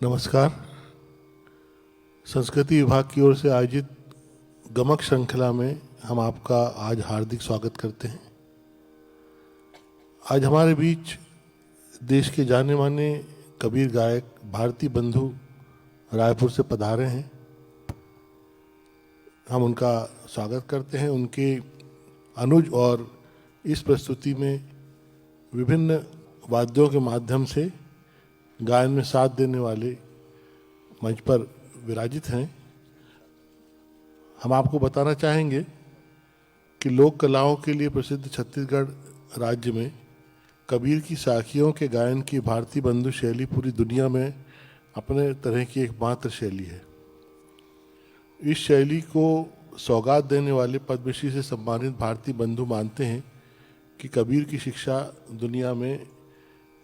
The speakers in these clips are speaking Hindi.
नमस्कार। संस्कृति विभाग की ओर से आयोजित गमक श्रृंखला में हम आपका आज हार्दिक स्वागत करते हैं। आज हमारे बीच देश के जाने माने कबीर गायक भारती बंधु रायपुर से पधारे हैं। हम उनका स्वागत करते हैं। उनके अनुज और इस प्रस्तुति में विभिन्न वाद्यों के माध्यम से गायन में साथ देने वाले मंच पर विराजित हैं। हम आपको बताना चाहेंगे कि लोक कलाओं के लिए प्रसिद्ध छत्तीसगढ़ राज्य में कबीर की साखियों के गायन की भारती बंधु शैली पूरी दुनिया में अपने तरह की एकमात्र शैली है। इस शैली को सौगात देने वाले पद्मश्री से सम्मानित भारती बंधु मानते हैं कि कबीर की शिक्षा दुनिया में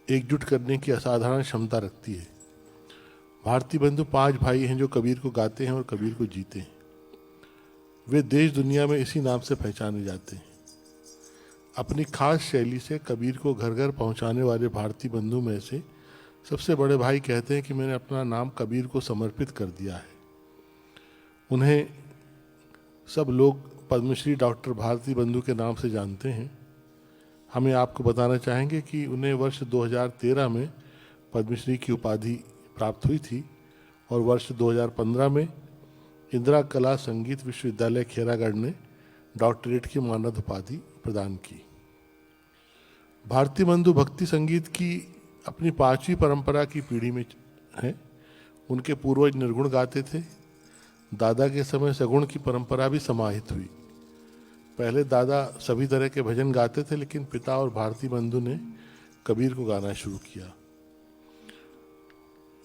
एकजुट करने की असाधारण क्षमता रखती है। भारती बंधु 5 भाई हैं जो कबीर को गाते हैं और कबीर को जीते हैं। वे देश दुनिया में इसी नाम से पहचाने जाते हैं। अपनी खास शैली से कबीर को घर घर पहुंचाने वाले भारती बंधु में से सबसे बड़े भाई कहते हैं कि मैंने अपना नाम कबीर को समर्पित कर दिया है। उन्हें सब लोग पद्मश्री डॉक्टर भारती बंधु के नाम से जानते हैं। हमें आपको बताना चाहेंगे कि उन्हें वर्ष 2013 में पद्मश्री की उपाधि प्राप्त हुई थी और वर्ष 2015 में इंदिरा कला संगीत विश्वविद्यालय खेरागढ़ ने डॉक्टरेट की मानद उपाधि प्रदान की। भारती बंधु भक्ति संगीत की अपनी 5वीं परंपरा की पीढ़ी में हैं। उनके पूर्वज निर्गुण गाते थे। दादा के समय सगुण की परंपरा भी समाहित हुई। पहले दादा सभी तरह के भजन गाते थे, लेकिन पिता और भारती बंधु ने कबीर को गाना शुरू किया।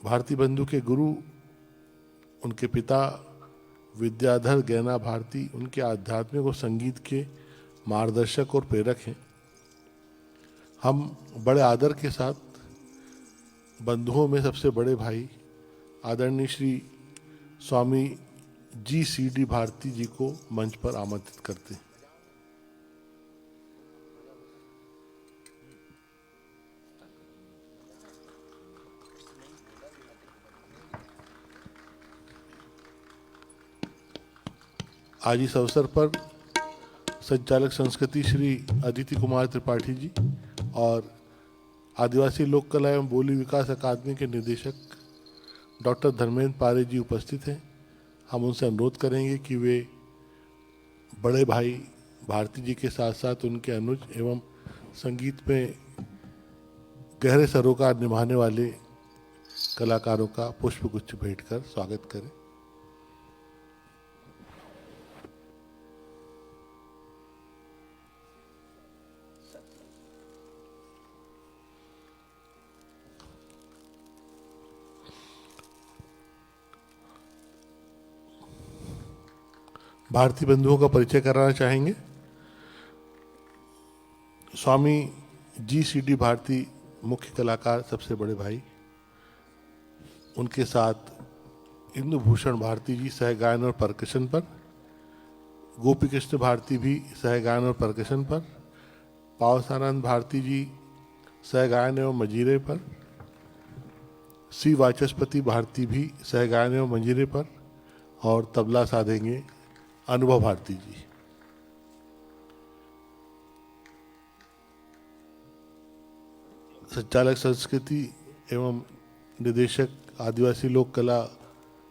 भारती बंधु के गुरु उनके पिता विद्याधर गैना भारती उनके आध्यात्मिक और संगीत के मार्गदर्शक और प्रेरक हैं। हम बड़े आदर के साथ बंधुओं में सबसे बड़े भाई आदरणीय श्री स्वामी जी.सी.डी. भारती जी को मंच पर आमंत्रित करते हैं। आज इस अवसर पर संचालक संस्कृति श्री अदिति कुमार त्रिपाठी जी और आदिवासी लोक कला एवं बोली विकास अकादमी के निदेशक डॉक्टर धर्मेंद्र पारे जी उपस्थित हैं। हम उनसे अनुरोध करेंगे कि वे बड़े भाई भारती जी के साथ साथ उनके अनुज एवं संगीत में गहरे सरोकार निभाने वाले कलाकारों का पुष्पगुच्छ भेंट कर स्वागत करें। भारती बंधुओं का परिचय कराना चाहेंगे। स्वामी जी.सी.डी. भारती मुख्य कलाकार, सबसे बड़े भाई। उनके साथ इंदु भूषण भारती जी सह गायन और परकशन पर, गोपी कृष्ण भारती भी सह गायन और परकशन पर, पावसानंद भारती जी सह गायन एवं मंजीरे पर, सी वाचस्पति भारती भी सह गायन एवं मंजीरे पर, और तबला साधेंगे अनुभव भारती जी। संचालक संस्कृति एवं निदेशक आदिवासी लोक कला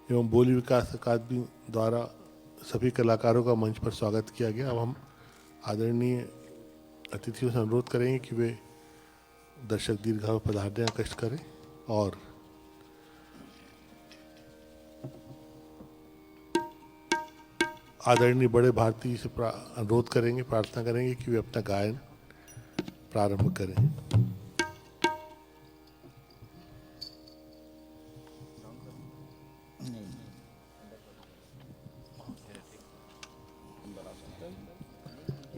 एवं बोली विकास अकादमी द्वारा सभी कलाकारों का मंच पर स्वागत किया गया। अब हम आदरणीय अतिथियों से अनुरोध करेंगे कि वे दर्शक दीर्घा में पधारने का कष्ट करें और आदरणीय बड़े भारती जी से अनुरोध करेंगे, प्रार्थना करेंगे कि वे अपना गायन प्रारंभ करें।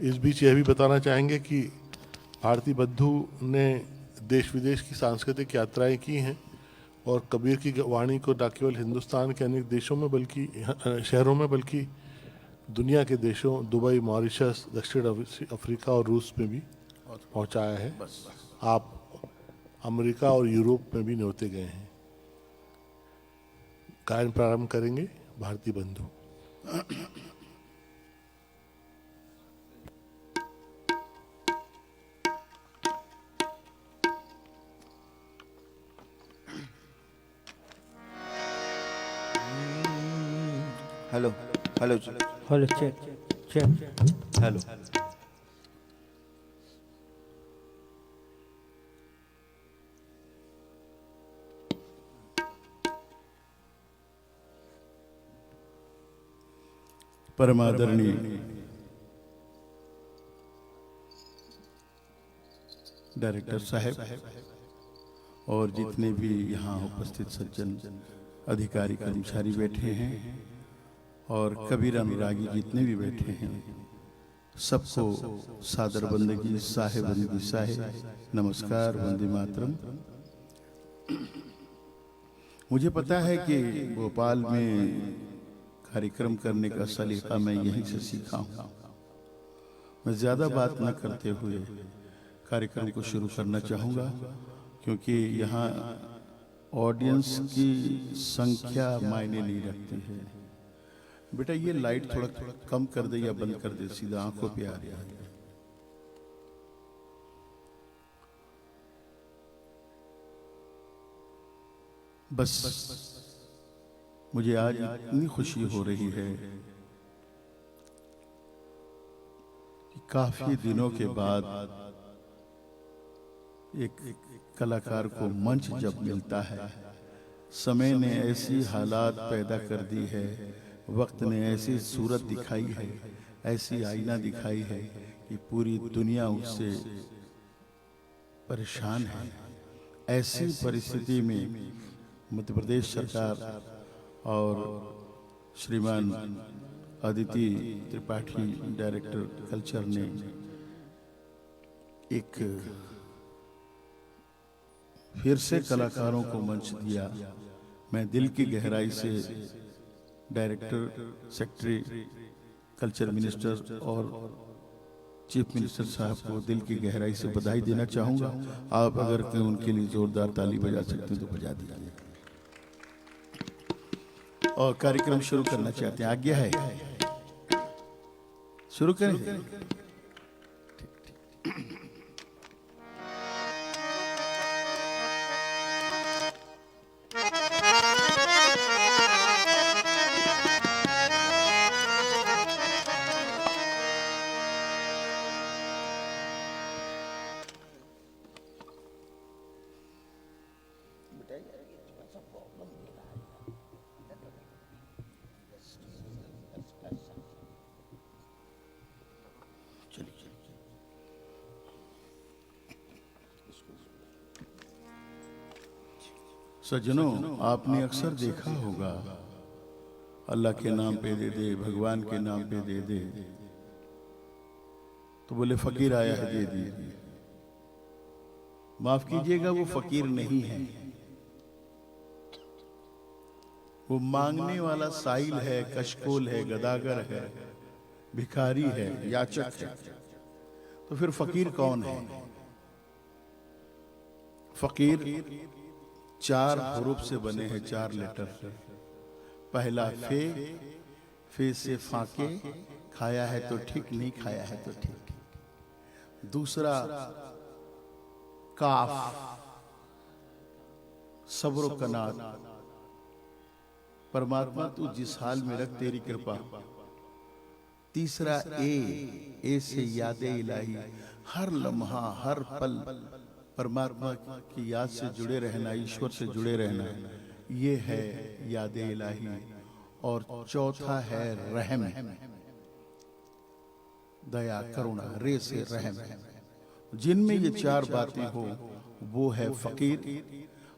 इस बीच यह भी बताना चाहेंगे कि भारती बंधु ने देश विदेश की सांस्कृतिक यात्राएं की हैं और कबीर की वाणी को न केवल हिंदुस्तान के अनेक देशों में बल्कि शहरों में बल्कि दुनिया के देशों दुबई, मॉरिशस, दक्षिण अफ्रीका और रूस में भी पहुंचाया है। आप अमेरिका और यूरोप में भी न्योते गए हैं। गायन प्रारंभ करेंगे भारती बंधु। Hello hello hello check check hello. परमादरणीय डायरेक्टर साहब और जितने भी यहाँ उपस्थित सज्जन अधिकारी कर्मचारी बैठे हैं और कबीर अनुरागी जितने भी बैठे हैं, सबको सादर बंदगी साहे बंदगी साहे नमस्कार, वंदे मातरम। मुझे पता है कि भोपाल में कार्यक्रम करने का सलीका मैं यहीं से सीखा हूँ। मैं ज़्यादा बात न करते हुए कार्यक्रम को शुरू करना चाहूँगा, क्योंकि यहाँ ऑडियंस की संख्या मायने नहीं रखती है। बेटा ये लाइट थोड़ा कम कर दे या बंद कर दे, सीधा आंखों पे आ रहा है। बस मुझे आज इतनी खुशी हो रही है कि काफी दिनों के बाद एक कलाकार को मंच जब मिलता है, समय ने ऐसी हालात पैदा कर दी है, वक्त ने ऐसी सूरत दिखाई है, ऐसी आईना दिखाई है कि पूरी दुनिया उससे परेशान है। ऐसी परिस्थिति में मध्य प्रदेश सरकार और श्रीमान अदिति त्रिपाठी डायरेक्टर कल्चर ने एक फिर से कलाकारों को मंच दिया। मैं दिल की गहराई से डायरेक्टर, सेक्रेटरी, कल्चर मिनिस्टर और चीफ मिनिस्टर साहब को दिल की गहराई से बधाई देना चाहूँगा। आप अगर उनके लिए जोरदार ताली बजा सकते हैं तो बजा दीजिए। और कार्यक्रम शुरू करना चाहते हैं, आज्ञा है? शुरू करें? सज्जनों, आपने अक्सर देखा होगा, अल्लाह के नाम पे दे दे, भगवान के नाम पे दे दे, तो बोले फकीर आया है दे दीजिए। माफ कीजिएगा, वो फकीर नहीं है, वो मांगने वाला साइल है, कशकोल है, गदागर है, भिखारी है, याचक है। तो फिर फकीर कौन है? फकीर चार हुरूफ से बने हैं, चार लेटर से। पहला फे से फाके, खाया है तो ठीक, नहीं खाया है तो ठीक। दूसरा काफ, सब्र कनात, परमात्मा तू जिस हाल में रख तेरी कृपा। तीसरा ए से यादे इलाही, हर लम्हा हर पल परमात्मा की याद से जुड़े रहना, ईश्वर से जुड़े रहना, ये है यादे इलाही। और चौथा है रहम, दया करुणा, रे से रहम। जिनमें ये चार बातें हो वो है फकीर।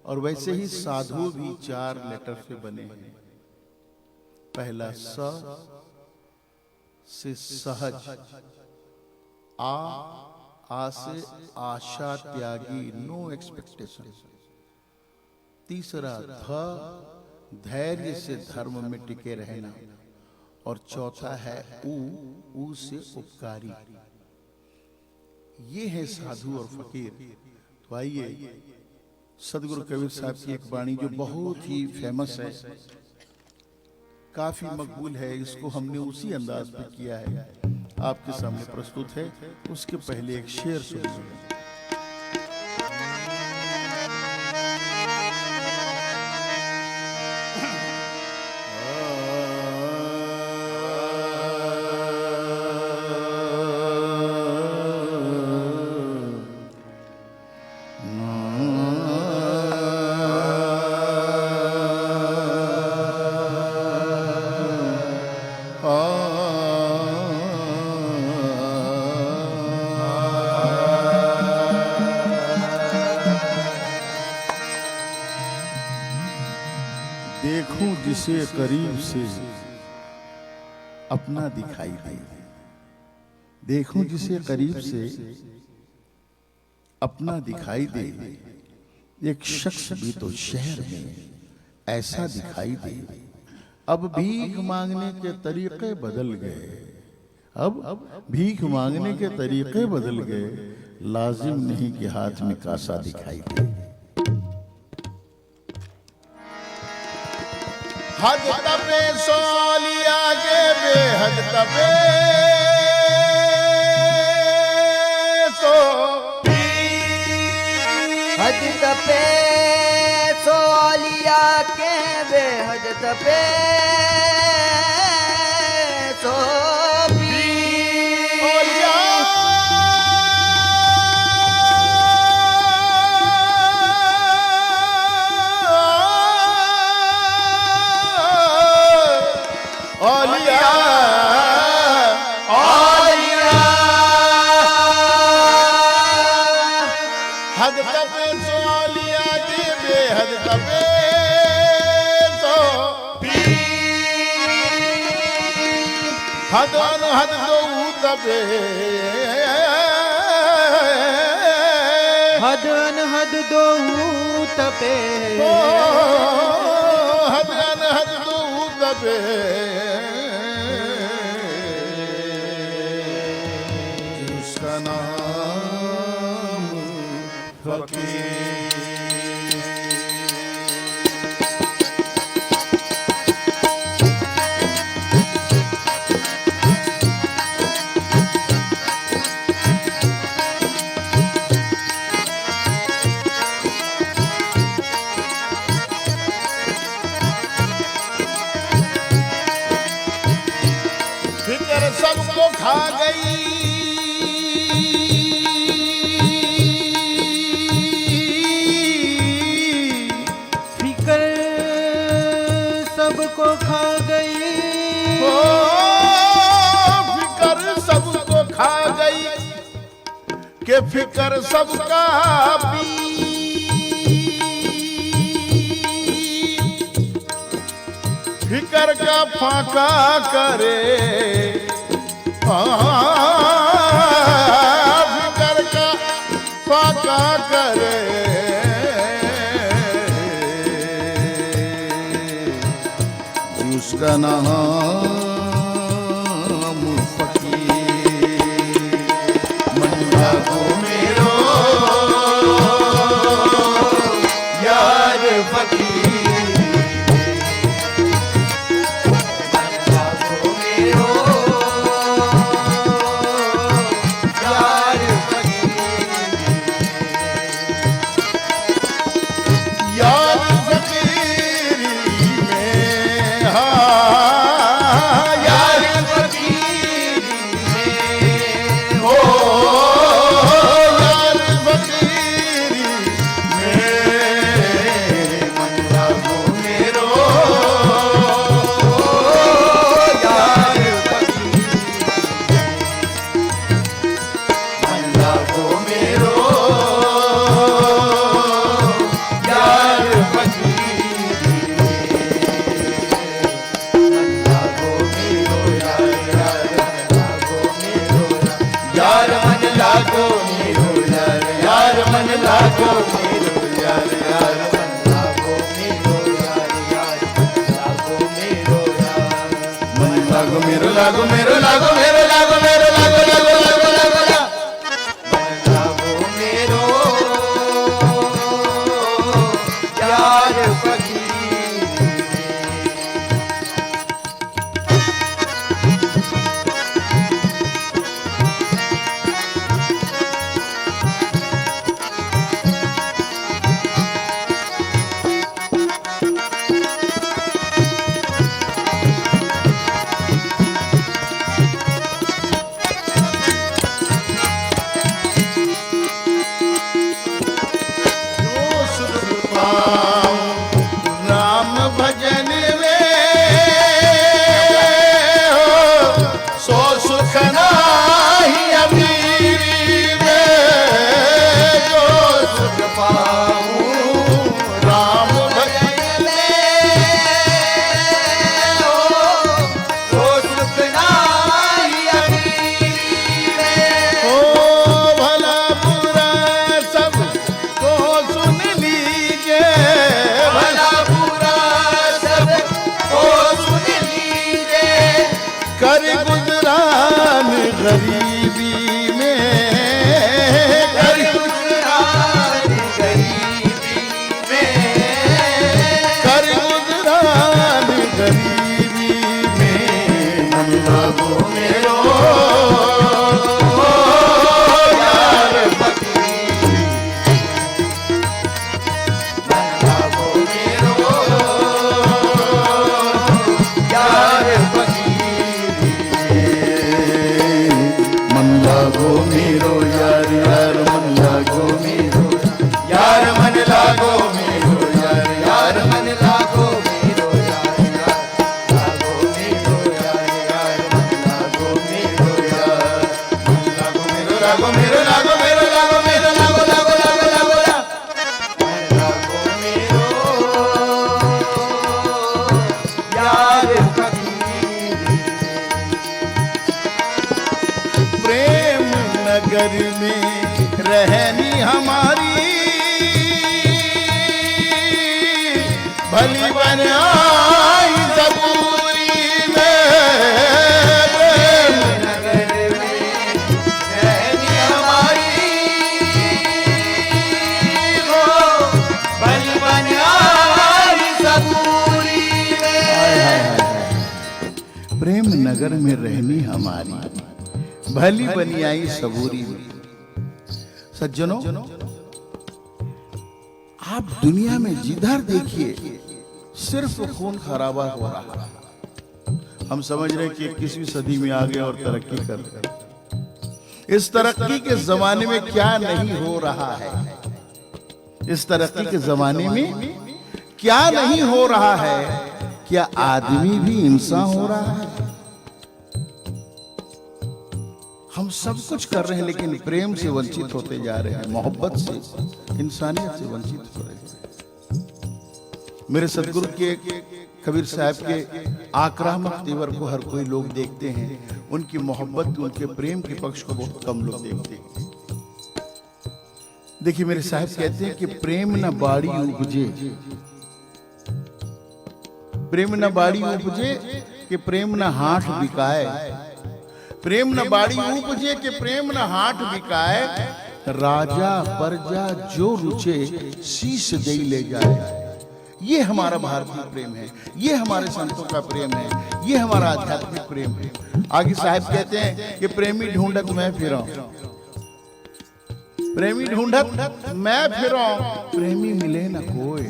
और वैसे ही साधु भी चार लेटर से बने हैं। पहला स से सहज, आ से आशा त्यागी, नो एक्सपेक्टेशन। तीसरा ध, धैर्य से धर्म में टिके रहना। और चौथा है ऊ से उपकारी। ये है साधु और फकीर। तो आइए, सदगुरु कबीर साहब की एक वाणी जो बहुत ही फेमस है, काफी मकबूल है। इसको हमने उसी अंदाज पे किया है, आपके सामने प्रस्तुत है। उसके पहले एक शेर सुनिए। देखूं जिसे करीब से अपना दिखाई दे, देखूं जिसे करीब से अपना दिखाई दे। एक शख्स भी तो शहर में ऐसा दिखाई दे। अब भीख मांगने के तरीके बदल गए, अब भीख मांगने के तरीके बदल गए। लाजिम नहीं कि हाथ में कासा दिखाई दे। हद तपे सोलिया के बेहद तपे सो, हद तपे सोलिया के बेहद तपे सो हद तपे सोलिया के बेहद तपे तो हद अनहद दो तपे, हद अनहद दो तपे, हद अनहद दो तपे। उसका नाम फकीर। फिक्र सबको खा गई, फिकर सबको खा गई, ओ फिक्र सबको खा गई के फिक्र सबका पी। फिक्र का फाका करे, फिक्र का फाका करे। उसका नाम फकीर। मन लागो मेरो यार फकीर, लागो मेरो लागो मेरो लागो मेरो लागो लागो लागो लागो लागो मेरो यार फकीर। लागो मेरो लागो मेरो लागो मेरो लागो लागो लागो लागो लागो मेरो यार फकीर प्रेम नगर में रहनी हमारी भली बनाई सबूरी में प्रेम नगर में रहनी हमारी हो बलि बनाई सबूरी में प्रेम नगर में रहनी हमारी भली बनी आई सबूरी में। सज्जनों, आप दुनिया में जिधर देखिए सिर्फ खून खराबा हो रहा है। हम समझ रहे हैं कि 21वीं सदी में आ गए और तरक्की कर रहे। इस तरक्की के जमाने में क्या नहीं हो रहा है? इस तरक्की के जमाने में क्या नहीं हो रहा है? क्या आदमी भी इंसान हो रहा है? हम सब कुछ कर रहे हैं लेकिन प्रेम से वंचित होते जा रहे हैं, मोहब्बत से, इंसानियत से वंचित हो रहे हैं। मेरे सदगुरु के कबीर साहब के आक्रामक तेवर को हर कोई लोग देखते हैं, उनकी मोहब्बत, उनके प्रेम के पक्ष को बहुत कम लोग देखते हैं। देखिए मेरे साहब कहते हैं कि प्रेम न बाड़ी उपजे, प्रेम न बाड़ी उपजे कि प्रेम न हाथ बिकाए, प्रेम न बाड़ी उपजे के प्रेम न हाथ बिकाए, राजा प्रजा जो रुचे शीश दे ले जाए। ये हमारा भारतीय प्रेम है, ये हमारे संतों का प्रेम है, ये हमारा आध्यात्मिक प्रेम है। आगे साहब कहते हैं कि प्रेमी ढूंढत मैं फिरा, प्रेमी ढूंढत मैं फिरा, प्रेमी मिले न कोई,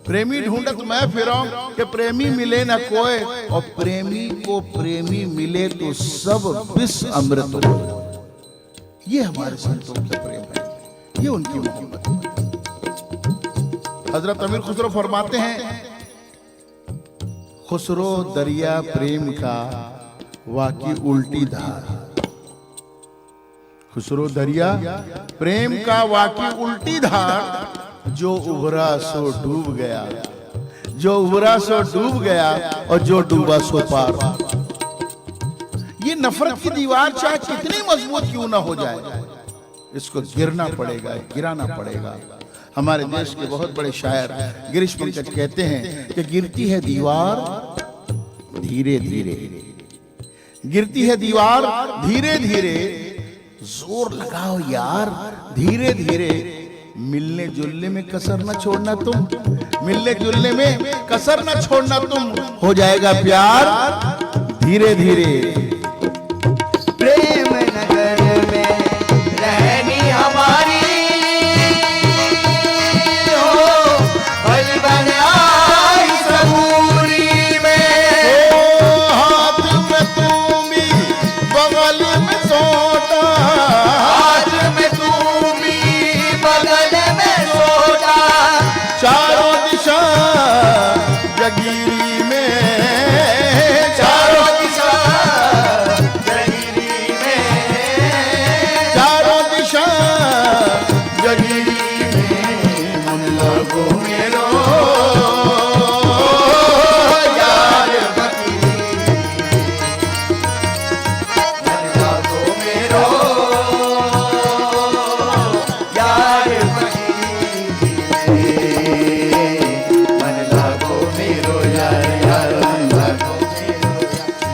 प्रेमी ढूंढत मैं फिरा कि प्रेमी मिले न कोई, और प्रेमी को प्रेमी मिले तो सब विष अमृत हो। ये हमारे संतों का प्रेम है, ये उनकी मोहब्बत है। हजरत अमीर खुसरो फरमाते हैं, खुसरो दरिया प्रेम का वाकी उल्टी धार, खुसरो दरिया प्रेम का वाकी उल्टी धार, जो उभरा सो डूब गया, जो उभरा सो डूब गया, और जो डूबा सो पार। ये नफरत की दीवार चाहे कितनी मजबूत क्यों ना हो जाए, इसको गिरना पड़ेगा, गिराना पड़ेगा। हमारे देश के बहुत बड़े शायर गिरीश पंकज कहते हैं कि गिरती है दीवार धीरे धीरे, गिरती है दीवार धीरे धीरे, जोर लगाओ यार धीरे धीरे, मिलने जुलने में कसर न छोड़ना तुम, मिलने जुलने में कसर न छोड़ना तुम, हो जाएगा प्यार धीरे धीरे। प्रेम नगर में रहनी हमारी हो बलि बनाई सबूरी में, हाथ में तुम्ही बगल में सोटा, हाथ में तुम्ही बगल में सोटा, चारों दिशा जगीरी में, चारों दिशा जगीरी में, चारों दिशा जगीरी में, मन लगो मेरो यार फकीर, मन लागो मेरो यार फकीर, मन लागो मेरो यार, यार मन लागो मेरो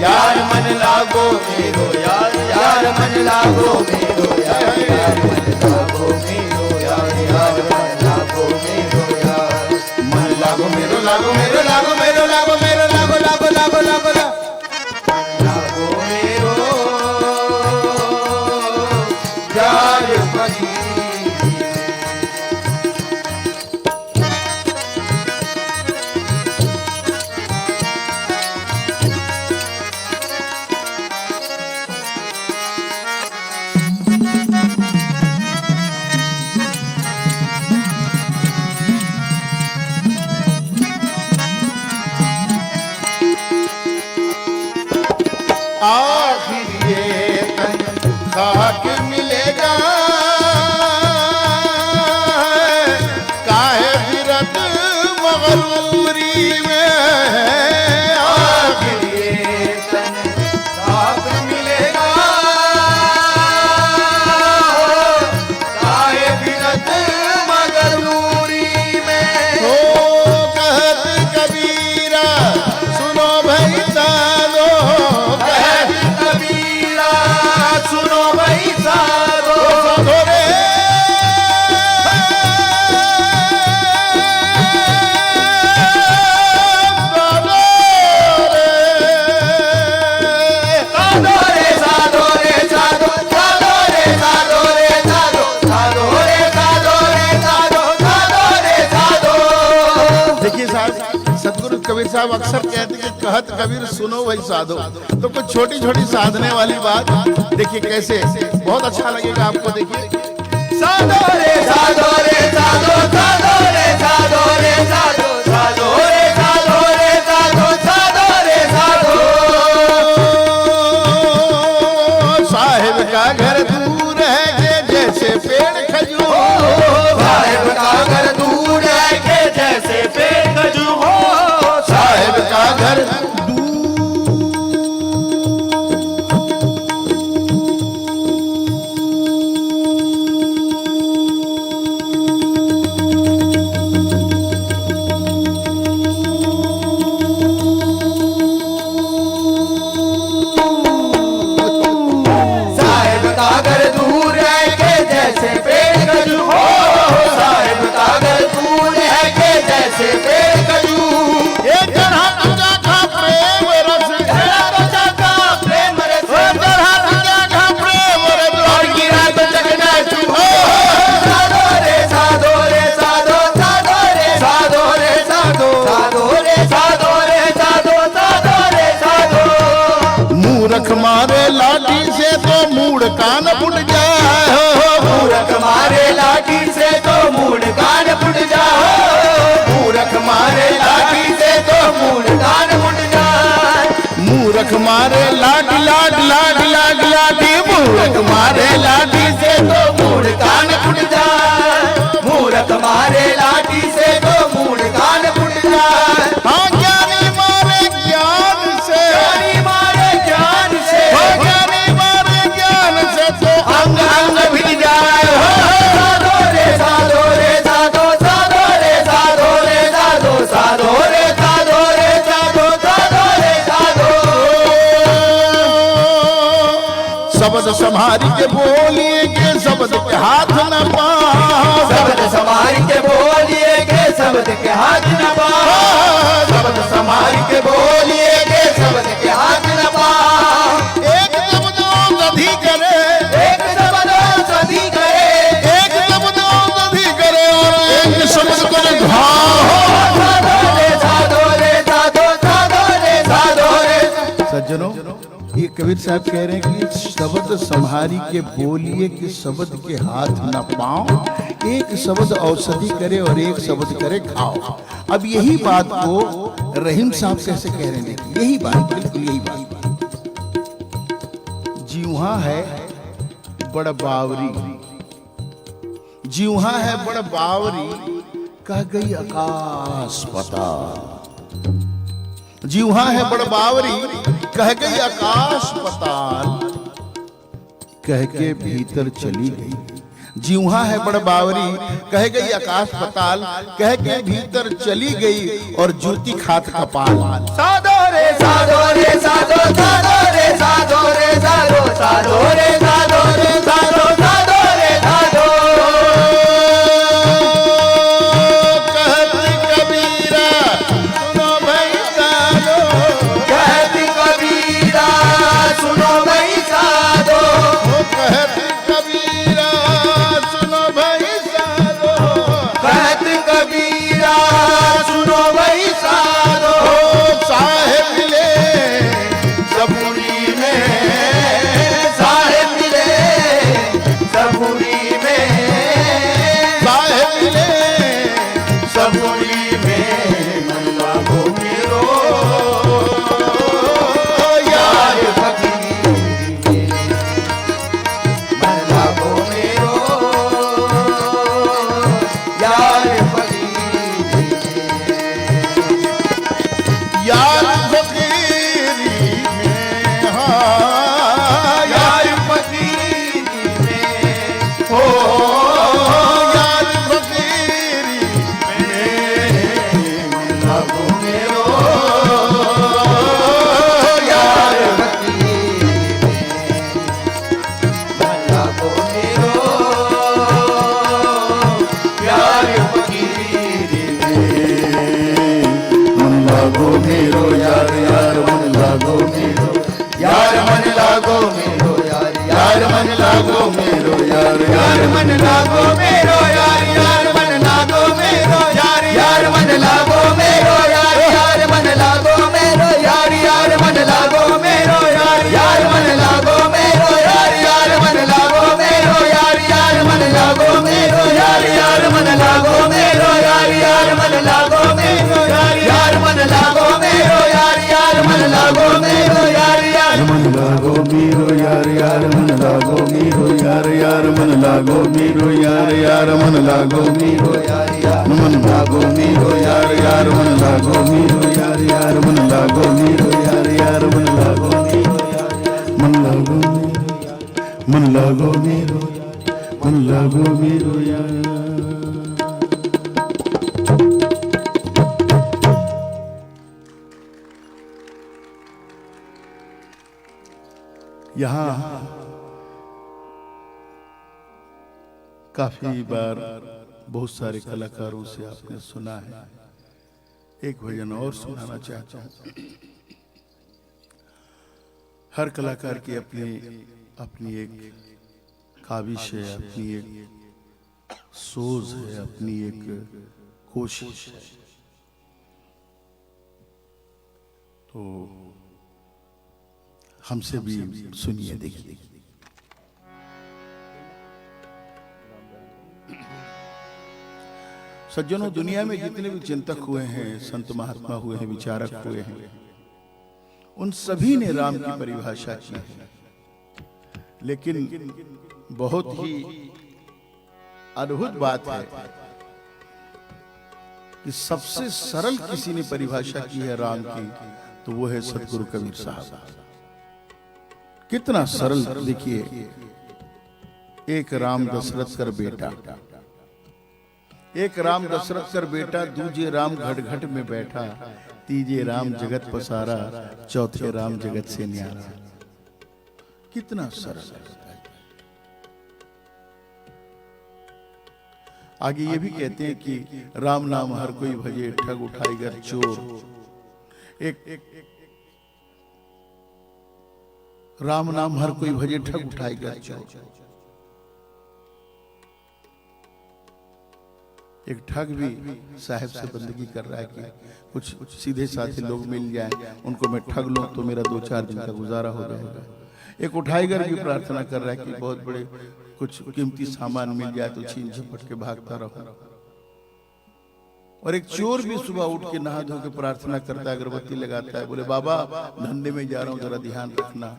यार, मन लागो मेरो यार, यार मन लागो मेरो यार, यार मन लागो मेरो यार, यार मन लागो मेरो यार, मन लागो मेरो लागो मेरो लागो मेरो लागो मेरो लागो लागो लागो लागो लागो। लागो मेरो यार फकीर। आखिर ये तन खाक में कबीर साहब अक्सर कहते कि कहत कबीर सुनो वही साधो। तो कुछ छोटी छोटी साधने वाली बात देखिए कैसे, बहुत अच्छा लगेगा आपको। देखिए साधो रे साधो रे साधो साधो रे साधो रे साधो साधो रे साधो रे साधो साधो रे साधो। साहिब का घर दूर है कि जैसे पेड़ खजूर, साहिब का घर दूर है के जैसे पेड़ खजूर हो। साहिब का घर साहिब का घर दूर है के जैसे पेड़ खजूर हो। साहिब का घर दूर है के जैसे पेड़ खजूर। एक तरह तुझा का प्रेम रस, जरा तो जागा प्रेम रस, एक तरह तुझा का प्रेम रस, और गिरा तो जगना चूहो। साधो रे साधो रे साधो साधो रे साधो रे साधो साधो रे साधो रे साधो साधो रे साधो। मूर्ख मारे लाठी से तो मूड कान फुट जाए, मूर्ख मारे लाठी से तो मूड कान फुट जाओ। मूर्ख मारे लाठी से तो मूड कान फुट जाए। मूर्ख मारे लाठी लाठी लाठी लाठी लाठी, मूर्ख मारे लाठी से तो मूड कान फुट जाए। मूर्ख मारे लाठी से तो मूड कान फुट जाए। हाँ ज्ञानी मारे ज्ञान से, ज्ञानी मारे ज्ञान से, हाँ ज्ञानी मारे ज्ञान से तो अंग अंग भिड़ जाए। साधो रे साधो रे साधो साधो रे साधो रे साधो साधो रे साधो रे साधो साधो रे साधो। शब्द संभारी के बोलिए के शब्द के हाथ न पाओ, शब्द संभाल के बोलिए के शब्द के हाथ न पाओ। शब्द संभाल के बोलिए के शब्द के हाथ न पाओ। एक शब्द औषधि करे, एक शब्द सदी करे, एक शब्द औषधि करे और एक शब्द करे घाव। साधो रे साधो रे साधो साधो रे साधो रे। सज्जनों, ये कबीर साहब कह रहे हैं कि शब्द संहारी के बोलिए कि शब्द के हाथ न पाओ, एक शब्द औषधि करे और एक शब्द करे खाओ। अब यही बात को रहीम साहब कैसे कह रहे हैं, यही बात, बिल्कुल यही बात। जीवा है बड़ बावरी, जीवा है बड़ बावरी, कह गई आकाश पताल। जीवा है बड़ बावरी, कह गई आकाश पताल, कह के भीतर चली गई। जीवा है बड़ बावरी, कह गई आकाश पताल, कह के भीतर चली गई और जूती खात कपाल। साधो रे साधो रे साधो साधो रे साधो रे साधो साधो रे साधो रे साधो साधो रे साधो। कहत कबीरा सुनो भाई साधो, कहत कबीरा सुनो भाई साधो। कहत कबीरा सुनो भाई साधो, कहत कबीरा सुनो भाई साधो। साहेब मिले सबुरी में, साहेब मिले सबुरी में, साहेब मिले सबुरी में मन लागो मेरो यार फकीर में। मन लागो मेरो यार फकीर में। यार फकीरी में, हाँ यार फकीर में हो यार फकीरी मन लागो मेरो यार फकीर में। मन लागो मेरो यार फकीर में। मन लागो मेरो यार, यार मन लागो मेरो यार मन लागो मेरो यार, यार मन लागो मेरो यार, यार मन लागो मेरो यार, यार मन लागो मेरो यार, यार मन लागो मेरो यार, यार मन यार मन लागो मेरो यार यार मन लागो मेरो यार यार मन लागो मेरो यार यार मन लागो मेरो यार यार मन लागो मेरो यार यार मन लागो मेरो यार यार मन लागो मेरो यार मन लागो मन लागो मेरो मन लागो मेरो यार। यहाँ काफी बार बहुत सारे कलाकारों से आपने सुना है, एक भजन और सुनाना चाहता हूँ। हर कलाकार की अपनी अपनी एक काविश है, अपनी एक सोच है, अपनी एक कोशिश है। तो हमसे भी सुनिए, देखिए। सज्जनों, दुनिया में जितने भी चिंतक हुए हैं, संत महात्मा हुए हैं, विचारक हुए हैं, उन सभी ने राम की परिभाषा की है, लेकिन बहुत ही अद्भुत बात है कि सबसे सरल किसी ने परिभाषा की है राम की, तो वो है सतगुरु कबीर साहब। कितना सरल, देखिए, एक राम दशरथ कर बेटा, एक राम दशरथ कर बेटा, दूजे राम घट घट में बैठा, तीजे राम जगत पसारा, चौथे राम जगत से न्यारा। कितना सरल है। आगे ये भी कहते हैं कि राम नाम हर कोई भजे, ठग उठाएगा चोर। एक राम नाम हर कोई भजे, ठग उठाएगा चोर। एक ठग भी साहब से बंदगी कर रहा है कि कुछ सीधे साधे लोग मिल जाएं, उनको मैं ठग लूं तो मेरा 2-4 दिन का गुजारा हो जाएगा। एक उठाईगर भी प्रार्थना कर रहा है कि बहुत बड़े कुछ कीमती सामान मिल जाए तो छीन झपट के भागता रहो। और एक चोर भी सुबह उठ के नहा धो के प्रार्थना करता है, अगरबत्ती लगाता है, बोले बाबा धंधे में जा रहा हूं, जरा ध्यान रखना।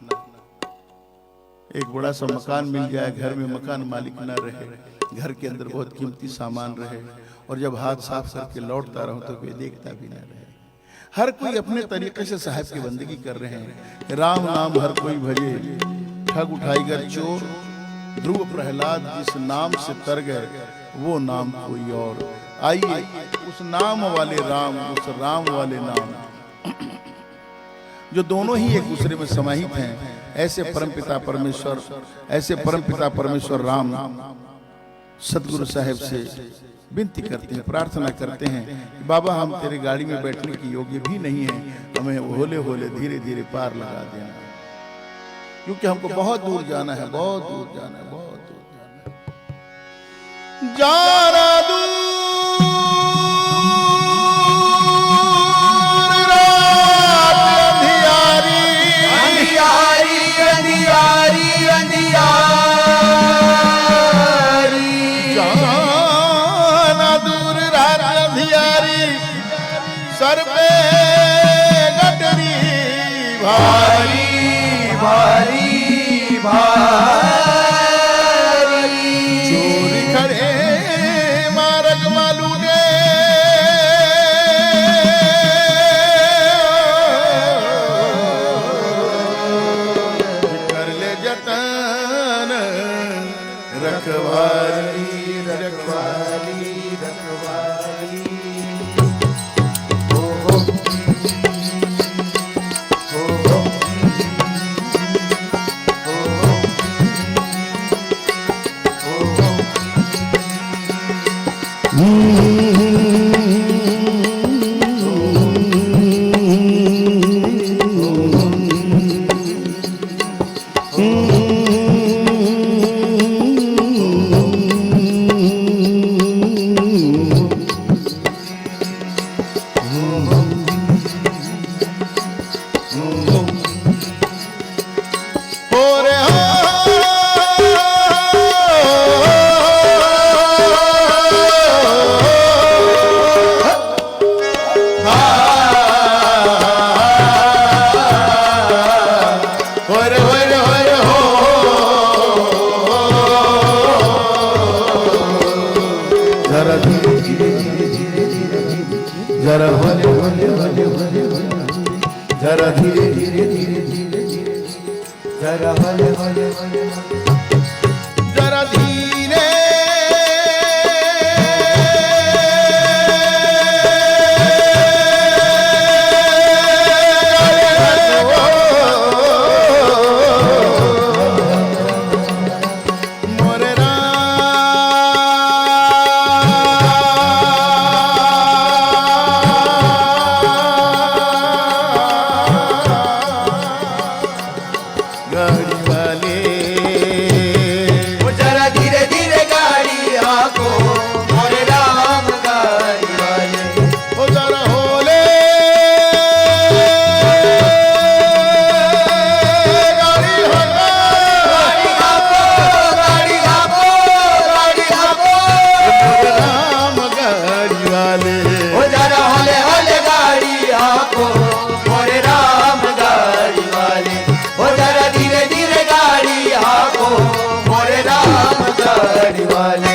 एक बड़ा सा मकान मिल जाए, घर में मकान मालिक ना रहे, घर के अंदर बहुत कीमती सामान रहे, और जब हाथ साफ करके लौटता रहूं तो कोई देखता भी ना रहे। हर कोई अपने तरीके से साहब की बंदगी कर रहे हैं। राम नाम हर कोई भजे, ठग उठाएगा चोर, ध्रुव प्रहलाद जिस नाम से तर गए, वो नाम कोई और। आइए उस नाम वाले राम, उस राम वाले नाम, जो दोनों ही एक दूसरे में समाहित हैं, ऐसे परमपिता परमेश्वर, ऐसे परमपिता परमेश्वर राम सतगुरु साहब से विनती करते हैं, प्रार्थना करते हैं कि बाबा हम तेरे गाड़ी में बैठने की योग्य भी नहीं है, हमें होले होले धीरे धीरे पार लगा देना, क्योंकि हमको बहुत दूर जाना है, बहुत दूर जाना है, बहुत दूर जाना है। दूर सर पे गठरी भारी भारी भारी, चोरी खड़े मारग मालू ने, कर ले जतन रखवारी रखवारी रखवारी। जरा होले होले होले जरा धीरे मोरे गाड़ी वाले वो जरा धीरे धीरे गाड़ी आको मोरे राम गाड़ी वाले ओ जरा होले गाड़ी होगा गाड़ी आको गाड़ी आको गाड़ी आको राम गाड़ी वाले वो जरा होले होले गाड़ी आको मोरे राम गाड़ी वाले वो जरा धीरे धीरे गाड़ी आको मोरे राम गाड़ी वाले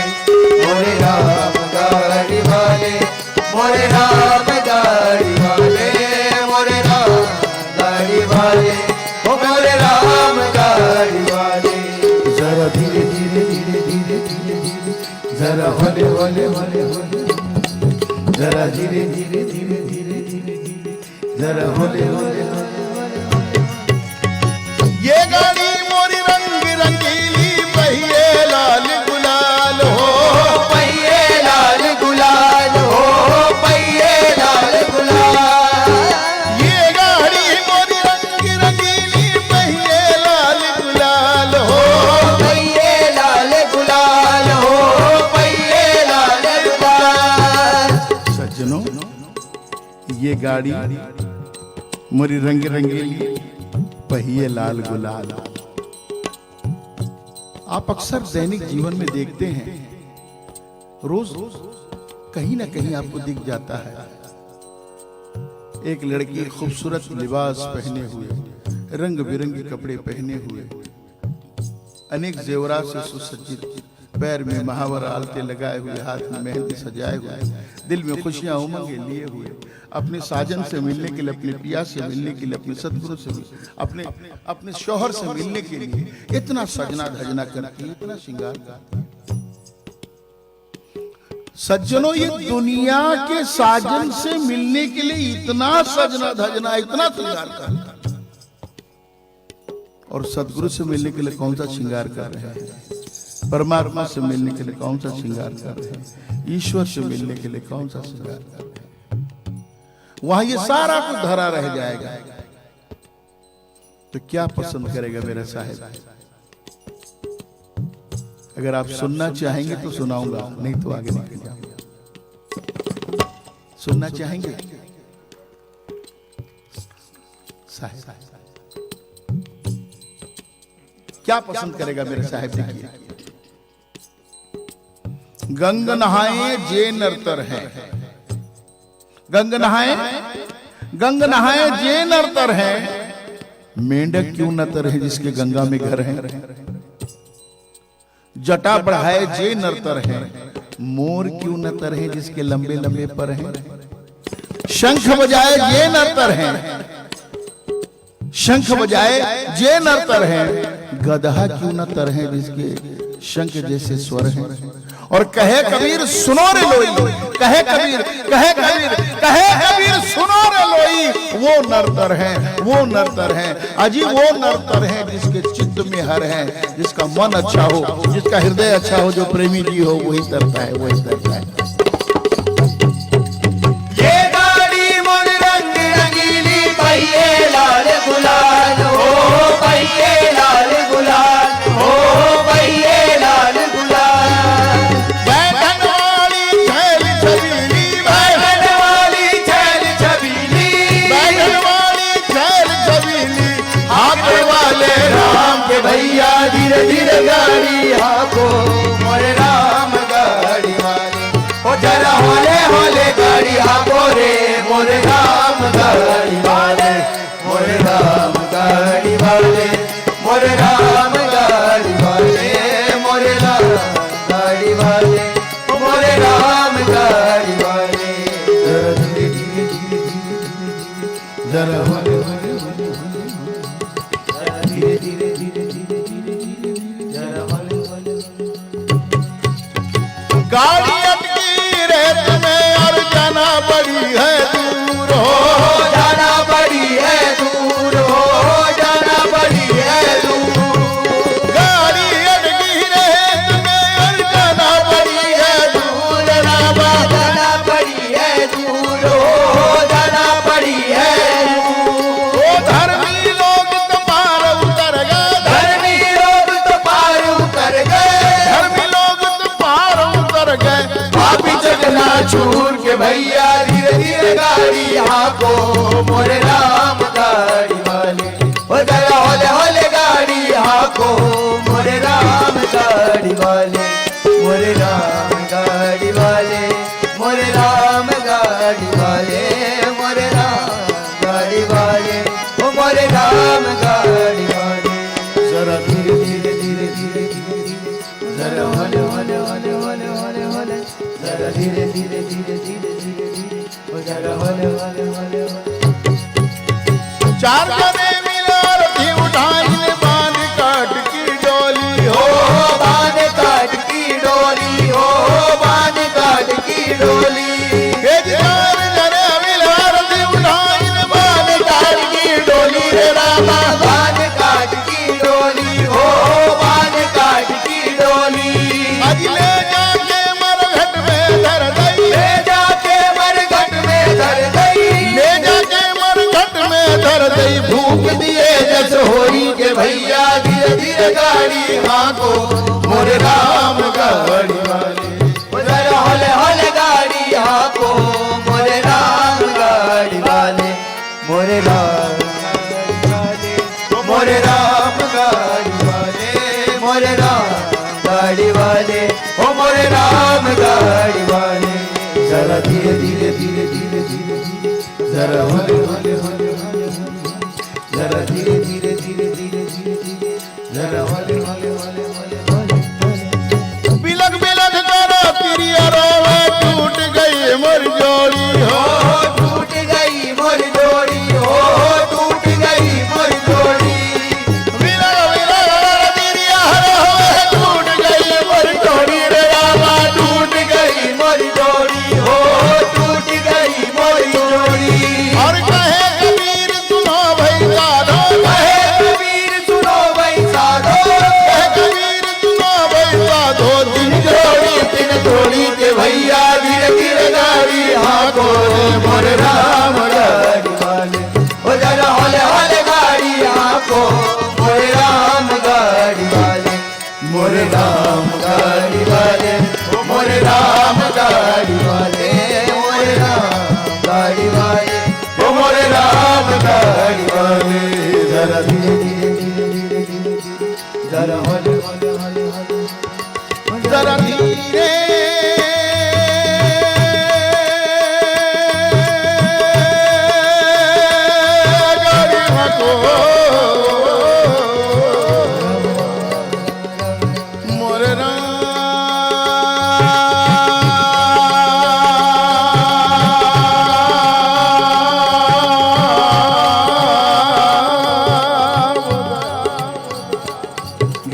मोरे राम गाड़ी वाले मोरे राम गाड़ी वाले मोरे राम गाड़ी वाले ओ मोरे राम गाड़ी वाले जरा धीरे धीरे धीरे धीरे धीरे धीरे जरा होले होले होले होले जरा धीरे धीरे धीरे धीरे धीरे धीरे जरा होले होले होले ये गाड़ी मोरी रंग रंगीली पहिए लाल गुलाल हो पहिए लाल गुलाल हो पहिए लाल गुलाल ये गाड़ी मोरी रंग रंगीली पहिए लाल गुलाल हो पहिए लाल गुलाल हो पहिए लाल गुलाल सज्जनों ये गाड़ी मोरी रंग रंगीली पहिए लाल गुलाल आप अक्सर दैनिक जीवन में देखते हैं रोज कहीं ना कहीं आपको दिख जाता है एक लड़की खूबसूरत लिबास पहने हुए रंग बिरंगे कपड़े पहने हुए अनेक जेवरात से सुसज्जित पैर में महावर आलते लगाए हुए हाथ में मेहंदी सजाए हुए दिल में खुशियां उमंगे लिए हुए अपने साजन से मिलने के लिए अपने पिया से मिलने के लिए अपने सतगुरु से अपने अपने शौहर से मिलने के लिए इतना सजना धजना करती है इतना श्रृंगार करती है सज्जनों ये दुनिया के साजन से मिलने के लिए इतना सजना धजना इतना श्रृंगार करता है और सतगुरु से मिलने के लिए कौन सा श्रृंगार कर रहे हैं परमात्मा से मिलने के लिए कौन सा श्रृंगार कर रहे हैं ईश्वर से मिलने के लिए कौन सा श्रृंगार कर रहे हैं वहां ये सारा कुछ धरा रह जाएगा तो क्या पसंद करेगा मेरा साहिब अगर आप सुनना चाहेंगे तो सुनाऊंगा नहीं तो आगे निकल जाऊंगा सुनना चाहेंगे साहिब क्या पसंद करेगा मेरे साहिब देखिए गंग नहाए जे नरतर है गंग नहाए जे नरतर है मेंढक क्यों नतर है जिसके गंगा में घर है जटा बढ़ाए जे नरतर है मोर क्यों नतर है जिसके लंबे लंबे पर हैं शंख बजाए जे नरतर है शंख बजाए जे नरतर है गदहा क्यों नतर है जिसके शंख जैसे स्वर हैं और कहे कबीर सुनो रे लोई कहे कबीर सुनो रे लोई वो नरतर है अजी वो नरतर है जिसके चित्त में हर है जिसका मन अच्छा हो जिसका हृदय अच्छा हो जो प्रेमी जी हो वही तरता है ये गाड़ी मोर रंग रंगीली पहिए लाल गुलाल हो पहिए लाल गुलाल हो पहिए लाल गुलाल बैठन वाली छैल छबीली हाथ वाले राम के भैया धीरे धीरे गाड़ी हाको मोरे राम गाड़ी वाले ओ जरा होले होले गाड़ी हाको रे मोरे राम गाड़ी वाले मोरे राम गाड़ी वाले मोरे राम गाड़ी वाले मोरे राम गाड़ी वाले मोरे राम गाड़ी वाले जरा धीरे धीरे धीरे धीरे जरा होले होले होले धीरे धीरे हाको मोरे राम गाड़ी वाले। ओ जरा होले होले गाड़ी हाको मोरे राम गाड़ी वाले, मोरे राम गाड़ी वाले, मोरे राम गाड़ी वाले, मोरे राम गाड़ी वाले, ओ मोरे राम गाड़ी वाले। जरा धीरे धीरे धीरे धीरे धीरे, जरा होले होले होले होले होले होले, जरा धीरे धीरे धीरे धीरे धीरे धीरे, ओ जरा होले होले होले होले। चार जने मिला रथी उठाई बांध काट की डोली हो बांध काट की डोली, हो बांध काट की डोली। चार जने मिला रथी उठाई बांध काट की डोली रे रामा। बांध काट की डोली, हो बांध काट की डोली। अगले जाके मरघट में धर दई, ले जाके मरघट में धर दई, ले जाके मरघट में धर दई। भूख दिए जस होई के भैया धीरे धीरे गाड़ी हाको मोरे राम गाड़ी वाले। जरा होले होले गाड़ी हाको मोरे राम गाड़ी वाले, मोरे राम गाड़ी वाले, मोरे राम गाड़ी वाले, मोरे राम गाड़ी वाले, ओ मोरे राम गाड़ी वाले। जरा धीरे धीरे धीरे धीरे धीरे धीरे, जरा होले होले होले होले, जरा धीरे धीरे धीरे धीरे धीरे धीरे, जरा होले होले होले होले होले। बिलक बिलक करो प्रिय रोवे टूट गई मोर जोड़ी हो। टूट गई मोर जोड़ी, हो टूट गई मोर जोड़ी। बिलक बिलक प्रिय रोवे टूट गई मोर जोड़ी रे रामा। टूट गई मोर जोड़ी, हो टूट गई मोर जोड़ी। और कहे कबीर सुनो भाई साधो, कहे कबीर सुनो भाई साधो, कहे कबीर सुनो भाई साधो। दिन जोड़ी दिन जोड़ी के भैया धीरे धीरे गाड़ी हाको मोरे राम गाड़ी वाले। ओ जरा होले होले गाड़ी हाको मोरे राम गाड़ी वाले, मोरे राम गाड़ी वाले, मोरे राम गाड़ी वाले, मोरे राम गाड़ी वाले, ओ मोरे राम गाड़ी वाले। जरा धीरे धीरे धीरे धीरे धीरे धीरे, जरा होले होले होले होले, जरा धीरे गाड़ी हको मोरे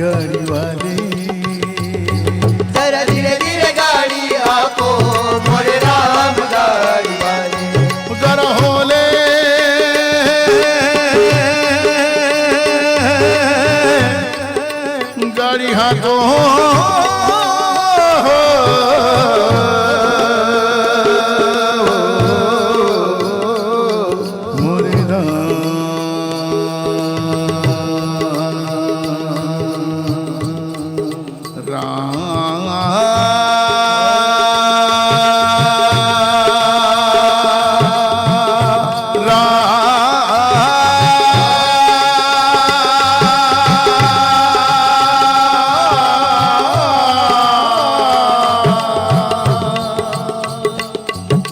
गाड़ी वाले। जरा धीरे धीरे गाड़ी हाको मोरे राम गाड़ी वाले। जरा होले गाड़ी हाको मोरे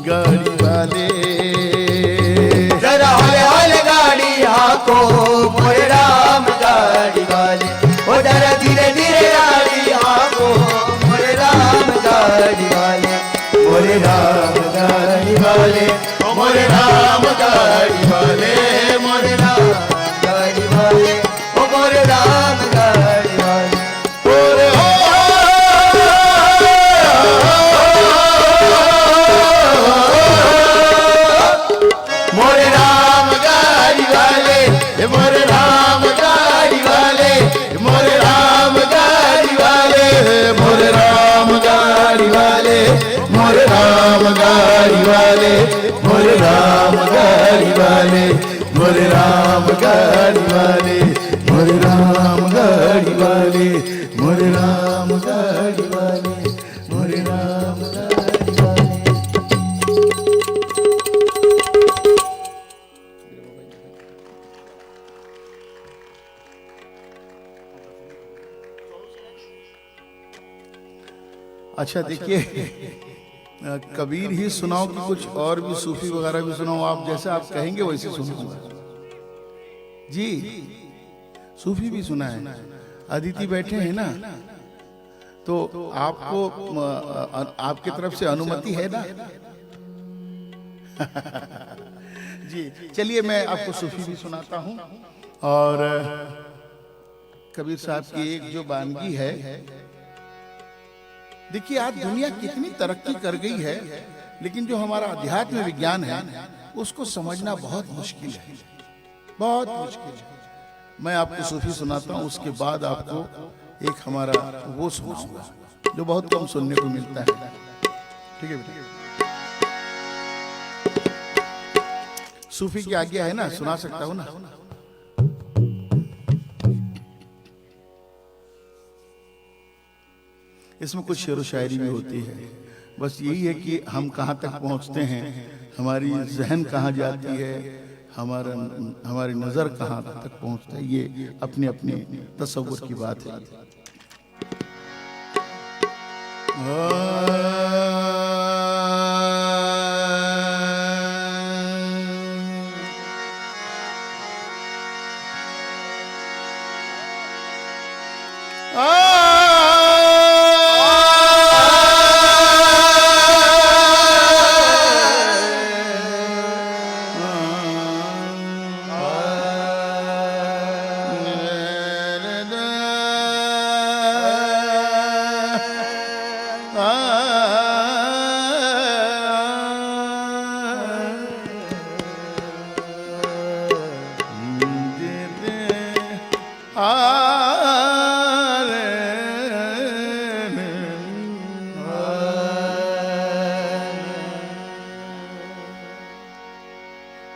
गाड़ी वाले। जरा होले होले गाड़ी हाको मोरे राम गाड़ी वाले। ओ जरा धीरे धीरे गाड़ी हाको मोरे राम गाड़ी वाले, मोरे राम गाड़ी वाले, ओ मोरे राम गाड़ी वाले, मोरे राम गाड़ी वाले, ओ मोरे राम गाड़ी वाले। ओरे हो मोरे राम गाड़ी वाले, मोरे राम गाड़ी वाले, मोरे राम गाड़ी वाले, मोरे राम गाड़ी वाले, मोरे राम गाड़ी वाले, मोरे राम गाड़ी वाले, मोरे राम गाड़ी वाले, मोरे राम गाड़ी वाले, मोरे राम गाड़ी वाले, मोरे राम गाड़ी वाले। अच्छा देखिए, कबीर ही सुनाओ कि कुछ और भी सूफी वगैरह भी सुनाओ? आप जैसे आप कहेंगे वैसे सुनाऊंगा जी। सूफी भी सुना है। अदिति बैठे हैं ना, तो आपको आपकी तरफ से अनुमति है ना? जी चलिए, मैं आपको सूफी भी सुनाता हूं। और कबीर साहब की एक जो वानगी है, देखिए आज दुनिया कितनी तरक्की कर गई है, लेकिन जो हमारा अध्यात्म विज्ञान है उसको समझना बहुत मुश्किल है, बहुत मुश्किल है। मैं आपको सूफी सुनाता हूँ, उसके बाद आपको एक हमारा वो सुनाऊंगा जो बहुत कम सुनने को मिलता है। ठीक है बेटा? सूफी की आज्ञा है ना, सुना सकता हूँ ना? इसमें कुछ शेर व शायरी भी होती है। बस यही है कि हम कहाँ तक पहुँचते हैं, हमारी जहन कहाँ जाती है, हमारी नजर कहाँ तक पहुँचता है, ये अपने अपने तसव्वुर की बात है।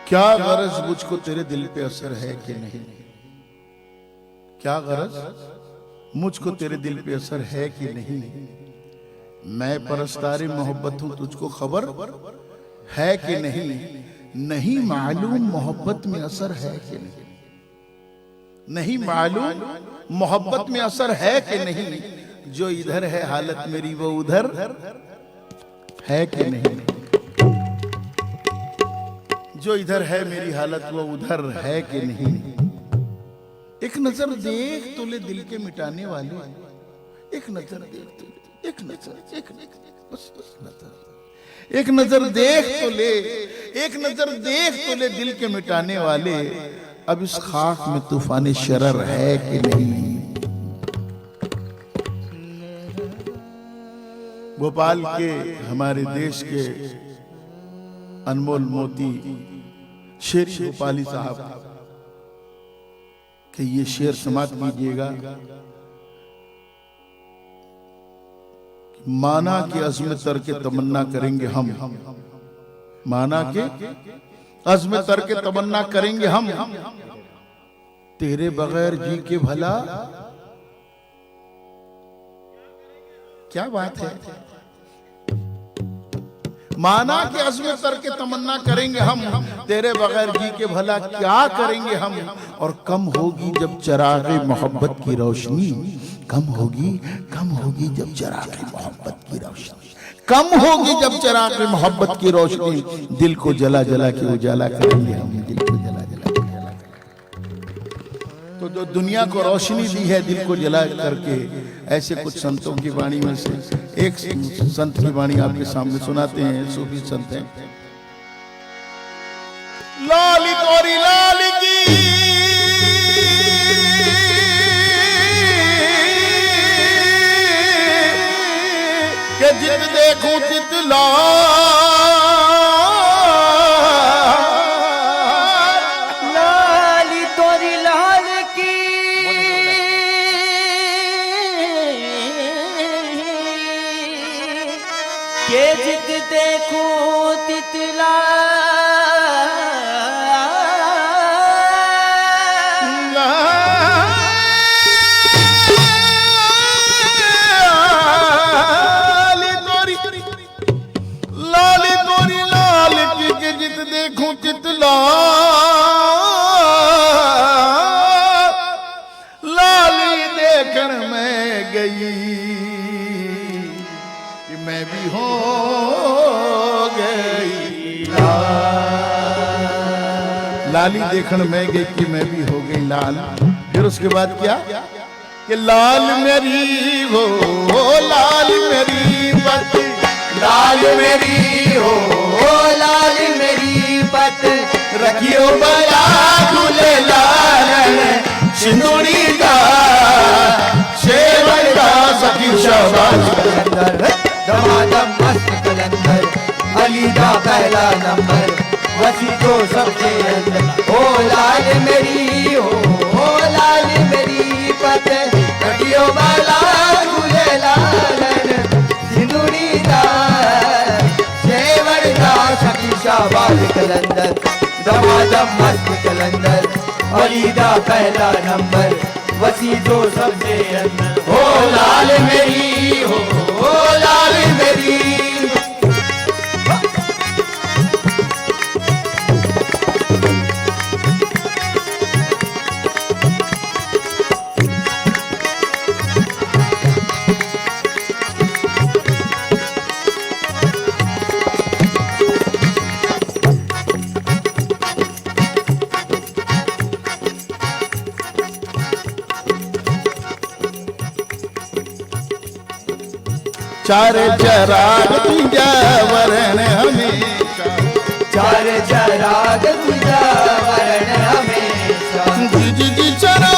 क्या गरज मुझको तेरे दिल पे असर है कि नहीं? क्या गरज मुझको तेरे दिल पे असर है कि नहीं? मैं परस्तारे मोहब्बत हूं, तुझको खबर है कि नहीं? नहीं मालूम मोहब्बत में असर है कि नहीं? नहीं मालूम मोहब्बत में असर है कि नहीं? जो इधर है हालत मेरी वो उधर है कि नहीं? जो इधर है मेरी हालत वो उधर है कि नहीं? एक नजर देख तो ले दिल के मिटाने वाले, एक नजर देख तो ले, एक नजर बस नजर, एक नजर देख तो ले, एक नजर देख तो ले दिल के मिटाने वाले। अब इस खाक में तूफान शरर है कि नहीं? भोपाल के हमारे देश के अनमोल मोती शेर भोपाली साहब के ये शेर समाप्त कीजिएगा। माना के अज़्म तर के तमन्ना करेंगे हम, माना के अज़्म तर के तमन्ना करेंगे हम, तेरे बगैर जी के भला। क्या बात है? माना कि अज़्म तर के तमन्ना करेंगे हम, तेरे बगैर जी के भला क्या करेंगे हम। और कम होगी जब चरागे मोहब्बत की रोशनी, कम होगी जब चरागे मोहब्बत की रोशनी, कम होगी जब चरागे मोहब्बत की रोशनी। दिल को जला जला के उजाला करेंगे हम, दिल को जला जला के उजाला करेंगे। तो जो दुनिया को रोशनी दी है दिल को जला करके, ऐसे कुछ संतों की वाणी में से एक संत की वाणी आपके सामने सुनाते हैं। सूफी संत हैं। लाली तोरी लाल की के जित देखूं चित लाली तोरी लाल की के जित देखूं तितला मैं भी हो गई लाली देखण में गई कि मैं भी हो गई लाल। फिर उसके बाद क्या कि लाल मेरी हो लाल मेरी पत, लाल मेरी हो लाल मेरी पत, रखियो बला खुले लाल सिंदूरी का शेवर का सखी शाबाश कलंदर, दमादम मस्त कलंदर, अली का पहला नंबर, वसी तो सबसे अंदर। ओ लाल मेरी हो लाल मेरी पत, रखियो बला खुले लालन सिंदूरी का शेवर का सखी शाबाश कलंदर, दमादम मस्त कलंदर, अली का पहला नंबर, वसी तो सबसे अंदर। हो लाल मेरी हो लाल मेरी। चार चराग तुझा वरण हमेशा, चार चराग तुझा वरण हमेशा, जी जी चरा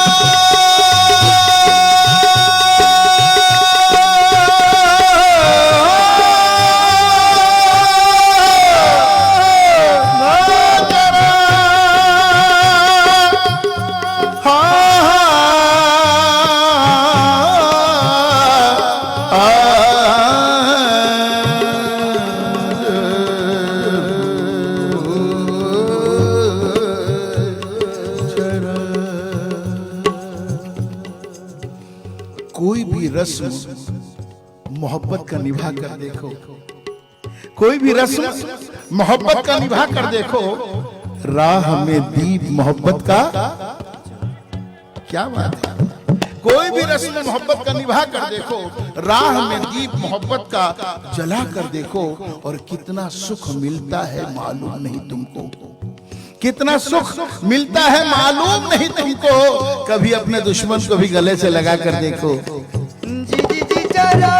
कोई भी रस्म मोहब्बत का निभा कर देखो, कोई भी रस्म मोहब्बत का निभा कर देखो, राह में दीप मोहब्बत का। क्या बात है, कोई भी रस्म मोहब्बत का निभा कर देखो, राह में दीप मोहब्बत का जला कर देखो, और कितना सुख मिलता है मालूम नहीं तुमको, कितना सुख मिलता है मालूम नहीं तुमको। कभी अपने दुश्मन को भी गले से लगा कर देखो। जी जी जी चरा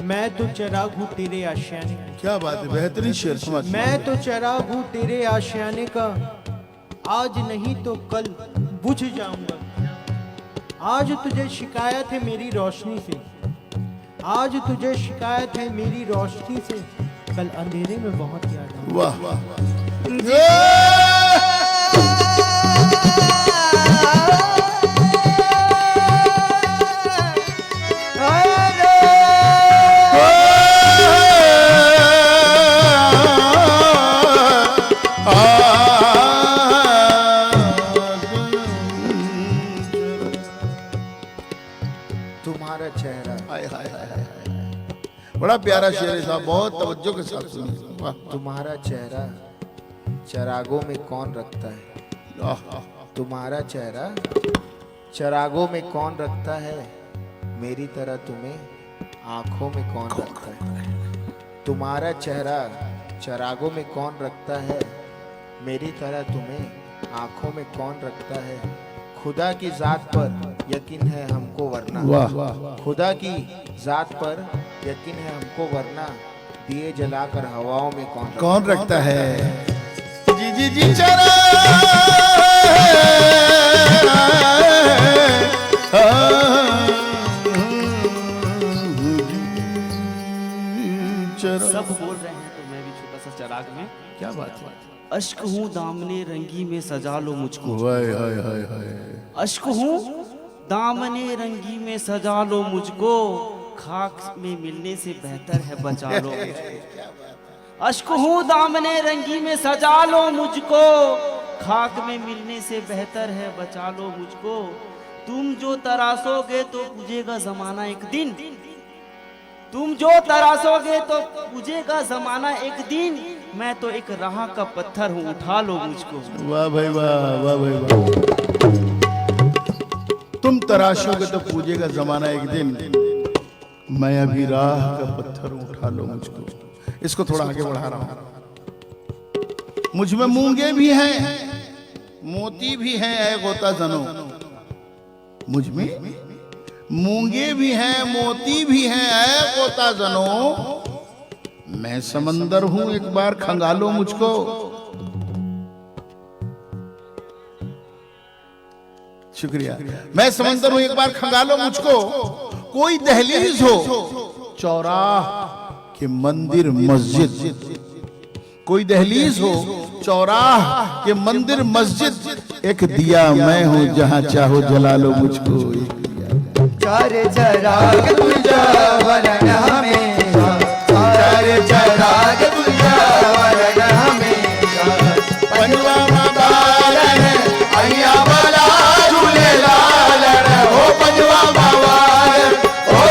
मैं तो चिराग हूँ तेरे आशियाने का। क्या बात है, बेहतरीन शेर समझ। मैं तो चिराग हूँ तेरे आशियाने का, आज नहीं तो कल बुझ जाऊंगा। आज तुझे शिकायत है मेरी रोशनी से, आज तुझे शिकायत है मेरी रोशनी से, कल अंधेरे में बहुत याद आऊंगा। वाह वाह तुम्हारा चेहरा। हाय हाय हाय हाय, बड़ा प्यारा शेर है साहब, बहुत तवज्जो के साथ सुनिए। वाह तुम्हारा चेहरा चरागों में कौन रखता है, तुम्हारा चेहरा चरागों में कौन रखता है, मेरी तरह तुम्हें आंखों में कौन रखता है। तुम्हारा चेहरा चरागों में कौन रखता है, मेरी तरह तुम्हें आंखों में कौन रखता है। खुदा की जात पर यकीन है हमको वरना, वाह खुदा की जात पर यकीन है हमको वरना, दिए जलाकर हवाओं में कौन रखता है। जी जी जी चरा सब बोल रहे हैं तो मैं भी छोटा सा चिराग में। क्या बात है, अश्क हूँ दामने रंगी में सजा लो मुझको, हाय हाय हाय हाय, अश्क हूँ दामने रंगी में सजा लो मुझको, खाक में मिलने से बेहतर है बचा लो मुझको। अश्क हूँ दामने रंगी में सजा लो मुझको, खाक में मिलने से बेहतर है बचा लो मुझको। तुम जो तराशोगे तो पूजेगा जमाना एक दिन, तुम जो तराशोगे तो पूजेगा जमाना एक दिन। मैं तो एक राह का पत्थर हूँ, उठा लो मुझको। वाह भाई वाह, वाह भाई वाह। तुम तराशोगे तो पूजेगा जमाना एक दिन, मैं अभी राह का पत्थर हूं, उठा लो मुझको। इसको थोड़ा आगे बढ़ा रहा हूं। मुझ में मूंगे भी हैं, मोती भी हैं, ऐ गोता जनो। मुझ में मूंगे भी हैं, मोती भी हैं, ऐ गोता जनो। मैं समंदर हूं, एक बार खंगालो मुझको। शुक्रिया। मैं समंदर हूं, एक बार खंगालो मुझको। कोई दहलीज हो, चौराह के मंदिर मस्जिद, कोई दहलीज हो, चौराह के मंदिर मस्जिद। एक दिया मैं हूं, जहां चाहो जला लो मुझको। चार चराग तुझा वरण हमेशा, चार चराग तुझा वरण हमेशा। पंजवा बालन अहिया वाला झूले लालन हो, पंजवा बालन हो।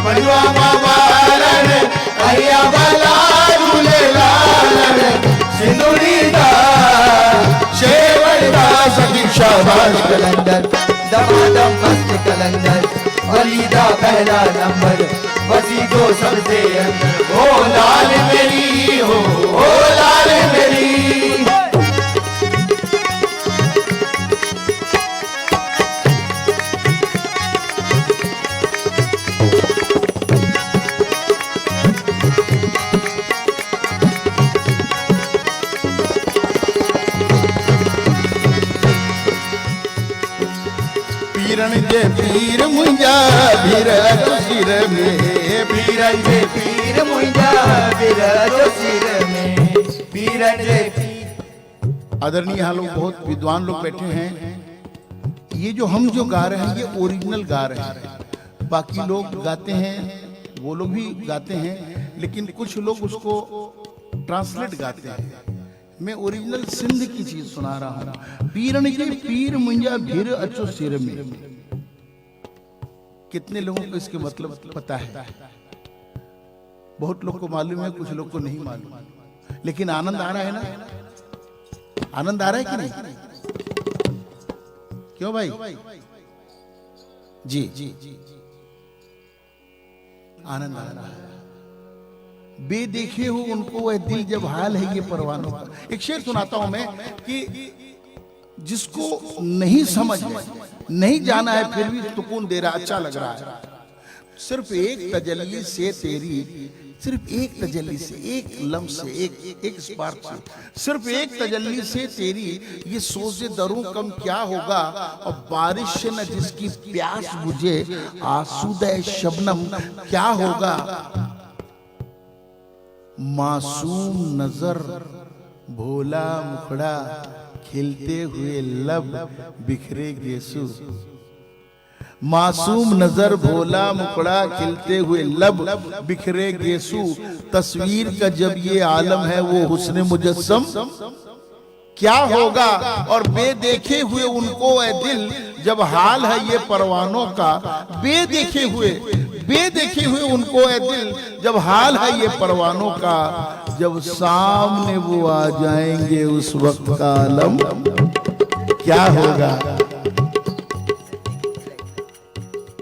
पंजवा बालन अहिया वाला झूले लालन। सिंदूरी दा शेवड़ा सखी शाबाश कलंदर, दमादम मस्त कलंदर। वलीदा पहला नंबर, वसी को सबसे अंदर। ओ लाल मेरी हो, ओ लाल मेरी। पीरन जे पीर मुंजा भीर सिर में, पीरन जे पीर मुंजा भीर सिर में, पीरन जे पीर। आदरणीय यहाँ लोग बहुत विद्वान लोग बैठे हैं। ये जो हम जो गा रहे हैं, ये ओरिजिनल गा रहे हैं। बाकी लोग गाते हैं, वो लोग भी गाते हैं, लेकिन कुछ लोग उसको ट्रांसलेट गाते हैं। मैं ओरिजिनल सिंध की चीज सुना रहा हूं। पीरन के पीर मुंजा भीर अचो सिर में। कितने लोगों को इसके मतलब पता है? बहुत लोग को मालूम है, कुछ लोग को नहीं मालूम। लेकिन आनंद आ रहा है ना? आनंद आ रहा है कि नहीं? क्यों भाई? जी आनंद आ रहा है। बेदेखे हो उनको वह दिल जब हाल है ये परवानों का। एक शेर सुनाता हूं मैं कि जिसको नहीं समझ में, नहीं जाना है, फिर भी सुकून दे रहा, अच्छा लग रहा है। सिर्फ एक तजल्ली से तेरी, सिर्फ एक तजल्ली से, एक लम्ह से, एक स्पार्क से, सिर्फ एक तजल्ली से तेरी, ये सोचे दरूं कम क्या होगा। और बारिश से न जिसकी प्यास बुझे, आसूदे शबनम क्या होगा। मासूम नजर भोला मुखड़ा, खिलते हुए लब बिखरे गेसु। मासूम नजर भोला मुखड़ा, खिलते हुए लब बिखरे गेसु। तस्वीर का जब ये आलम है, वो हुस्न मुजस्सम क्या होगा। और बेदेखे हुए उनको ए दिल, जब हाल है ये परवानों का। बेदेखे हुए उनको ए दिल, जब हाल है ये परवानों का। जब सामने वो आ जाएंगे उस वक्त का आलम क्या होगा।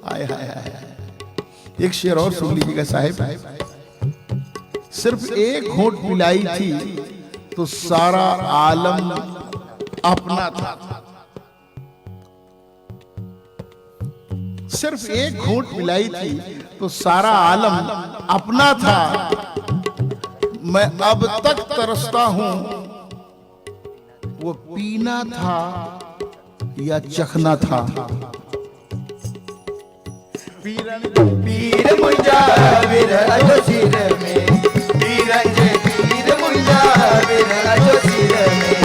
आय हाय हाय। एक शेर और सुन लीजिएगा साहिब। सिर्फ एक घूंट पिलाई थी तो सारा आलम अपना था। सिर्फ एक घूंट पिलाई थी तो सारा आलम अपना था। मैं अब तक तरसता हूं, वो पीना था या चखना था। पीर मुंजा विरह सिर में, पीरन जे पीर मुंजा विरह सिर में।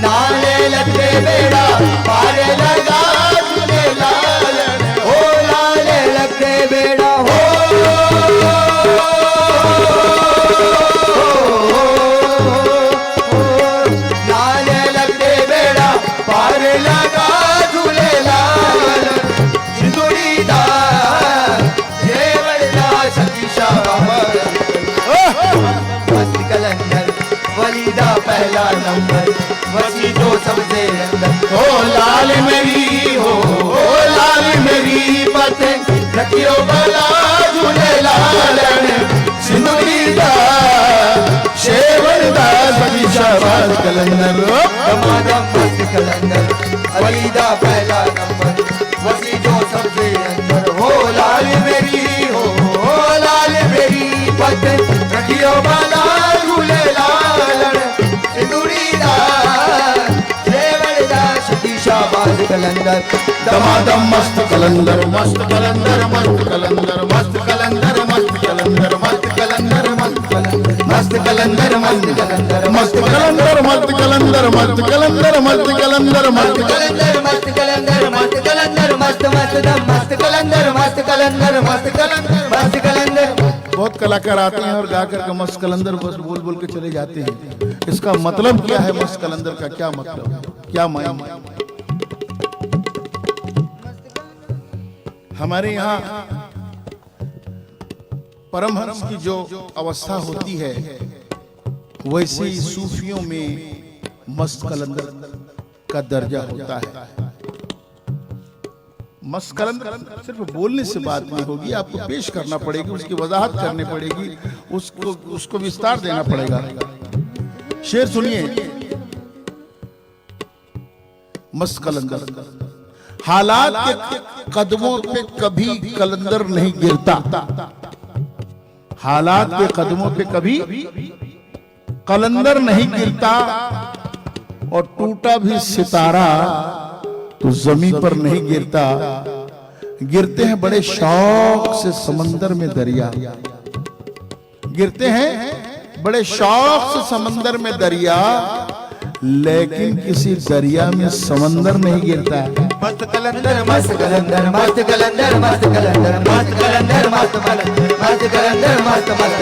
नाले लगते बेड़ा पारे लगा झूले लालन हो, नाले लगते बेड़ा हो। पहला नंबर वसी जो सबसे अंदर हो लाल मेरी हो लाल मेरी पतंग रखियो भला झूले लालन सिंदूरी दा शेवन दा सभी शाबाश कलंदर दमादम मस्त कलंदर अली दा पहला नंबर वसी जो सबसे अंदर हो लाल मेरी हो लाल मेरी पतंग रखियो भला झूले लालन सिंदूरी दा शेवन दा सभी शाबाश कलंदर दमादम मस्त कलंदर मस्त कलंदर मस्त कलंदर मस्त कलंदर मस्त कलंदर मस्त कलंदर मस्त कलंदर मस्त कलंदर मस्त कलंदर मस्त कलंदर मस्त कलंदर मस्त कलंदर मस्त कलंदर मस्त कलंदर मस्त कलंदर मस्त मस्त दम मस्त कलंदर मस्त कलंदर मस्त कलंदर मस्त कलंदर। बहुत कलाकार आते हैं और गा करके मस्त कलंदर बस बोल बोल के चले जाते हैं। इसका मतलब क्या है? मस्त कलंदर का क्या मतलब, क्या मायने? हमारे यहाँ परमहंस की जो अवस्था होती है वैसे ही सूफियों में मस्त कलंदर का दर्जा होता है। मस्त कलंदर सिर्फ बोलने से बात नहीं होगी, आपको पेश करना पड़ेगी, उसकी वजाहत करनी पड़ेगी, उसको विस्तार देना पड़ेगा। शेर सुनिए, मस्त कलंदर हालात के कदमों पे कभी कलंदर नहीं गिरता, हालात के कदमों पे कभी कलंदर नहीं गिरता, और टूटा भी सितारा तो जमीन पर नहीं गिरता। गिरते हैं बड़े शौक से समंदर में दरिया, गिरते हैं बड़े शौक से समंदर में दरिया, लेकिन किसी दरिया में समंदर नहीं गिरता है। मस्त कलंदर मस्त कलंदर मस्त कलंदर मस्त कलंदर मस्त कलंदर मस्त कलंदर मस्त कलंदर मस्त मस्त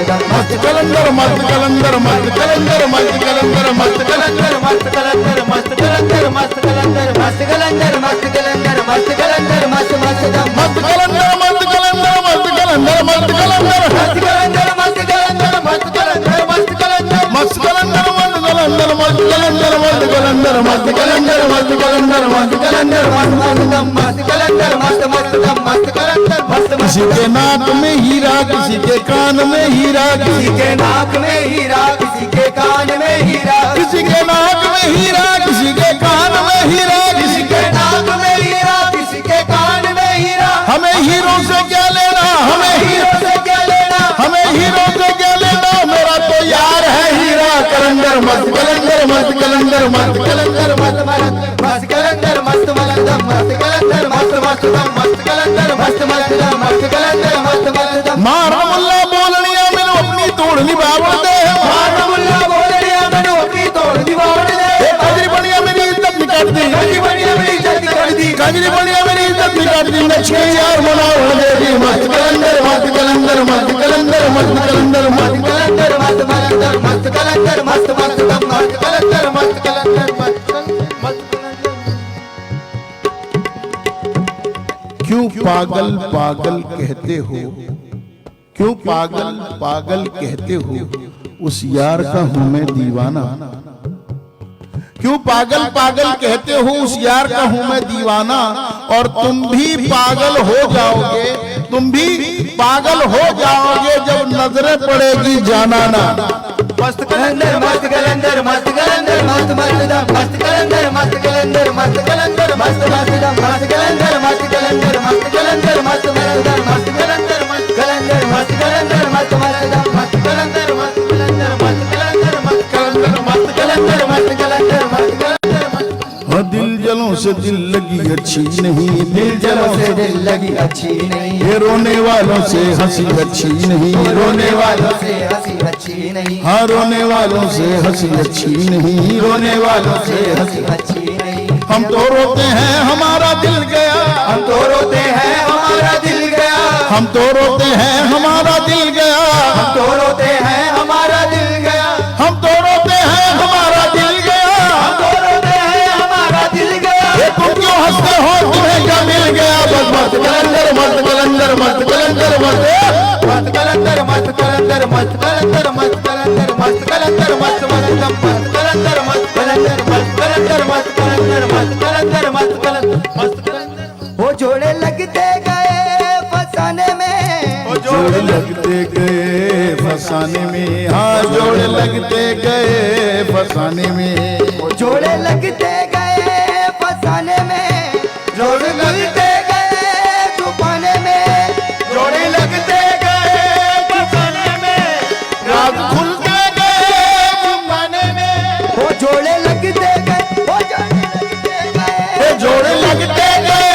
कलंदर मस्त कलंदर मस्त कलंदर मस्त कलंदर मस्त कलंदर मस्त कलंदर मस्त कलंदर मस्त कलंदर मस्त कलंदर मस्त कलंदर मस्त कलंदर मस्त मस्त मस्त कलंदर मस्त कलंदर मस्त कलंदर मस्त कलंदर मस्त कलंदर मस्त कलंदर मस्त कलंदर मस्त कलंदर मस्त कलंदर मस्त कलंदर मस्त कलंदर मस्त कलंदर मस्त कलंदर मस्त कलंदर मस्त कलंदर मस्त कलंदर मस्त मस्त मस्त कलंदर मस्त किसी के नाक में हीरा, किसी के कान में हीरा, किसी के नाक में हीरा, किसी के कान में हीरा, किसी के नाक में हीरा, किसी के कान में हीरा, किसी के नाक में हीरा, किसी के कान में हीरा। हमें हीरो से क्या लेना, हमें हीरो से क्या लेना, हमें हीरो से क्या लेना, मेरा तो यार है हीरा। कलंदर मस्त कलंदर मस्त कलंदर मस्त कलंदर मस्त मस्त कलंदर मस्त मलंदर मस्त कलंदर मस्त मस्त मस्त कलंदर मस्त मस्त मस्त कलंदर मस्त मस्त। मारा मुल्ला बोलनिया मैंने अपनी तोड़नी बावड़ दे, मारा मुल्ला बोलनिया मैंने अपनी तोड़नी बावड़ दे। काजरी बनिया मेरी इज्जत निकाल दी, काजरी बनिया मेरी इज्जत निकाल दी, काजरी बनिया मेरी इज्जत निकाल दी। नक्शे यार बनाओ दे मस्त कलंदर मस्त कलंदर मस्त कलंदर मस्त कलंदर मस्त कलंदर मस्त मलंदर मस्त कलंदर मस्त मस्त मस्त कलंदर मस्त कलंदर मस्त। क्यों पागल पागल कहते हो, क्यों पागल पागल कहते हो, उस यार का हूं मैं दीवाना। क्यों पागल पागल कहते हो, उस यार का हूं मैं दीवाना। और तुम भी पागल हो जाओगे, तुम भी पागल हो जाओगे जब नजरें पड़ेगी जानाना। मस्त कलंदर मस्त कलंदर मस्त कलंदर मस्त मस्त मस्त कलंदर मस्त कलंदर मस्त कलंदर मस्त मस्त मस्त कलंदर मस्त कलंदर मस्त कलंदर मस्त मस्त मस्त कलंदर मस्त कलंदर मस्त कलंदर मस्त मस्त मस्त कलंदर मस्त कलंदर मस्त कलंदर मस्त कलंदर मस्त कलंदर मस्त कलंदर मस्त कलंदर। और दिल जलों से दिल लगी अच्छी नहीं, दिल जलों से दिल लगी अच्छी नहीं, ये रोने वालों से हंसी अच्छी नहीं, रोने वालों से हंसी अच्छी नहीं, हाँ रोने वालों से हंसी अच्छी नहीं, रोने वालों से हंसी अच्छी नहीं। हम तो रोते हैं हमारा दिल गया, हम तो रोते हैं हमारा दिल गया, हम तो रोते हैं हमारा दिल गया, हम तो रोते हैं हमारा दिल गया, हम तो रोते हैं हमारा दिल गया, हम तो रोते हैं हमारा दिल गया। ये तुम क्यों हंसते हो, तुम्हें क्या मिल गया। बस मस्त कलंदर मस्त कलंदर मस्त कलंदर मस्त कलंदर मस्त कलंदर मस्त कलंदर मस्त कलंदर मस्त कलंदर मस्त मस्त मस्त कलंदर जोड़ लगते गए फसाने में, हाँ जोड़ लगते गए फसाने में, जोड़े लगते गए फसाने में, जोड़ लगते गए छुपाने में, जोड़े लगते गए फसाने में, राज खुलते गए छुपाने में, वो जोड़े लगते गए, वो जोड़े लगते गए, जोड़े लगते गए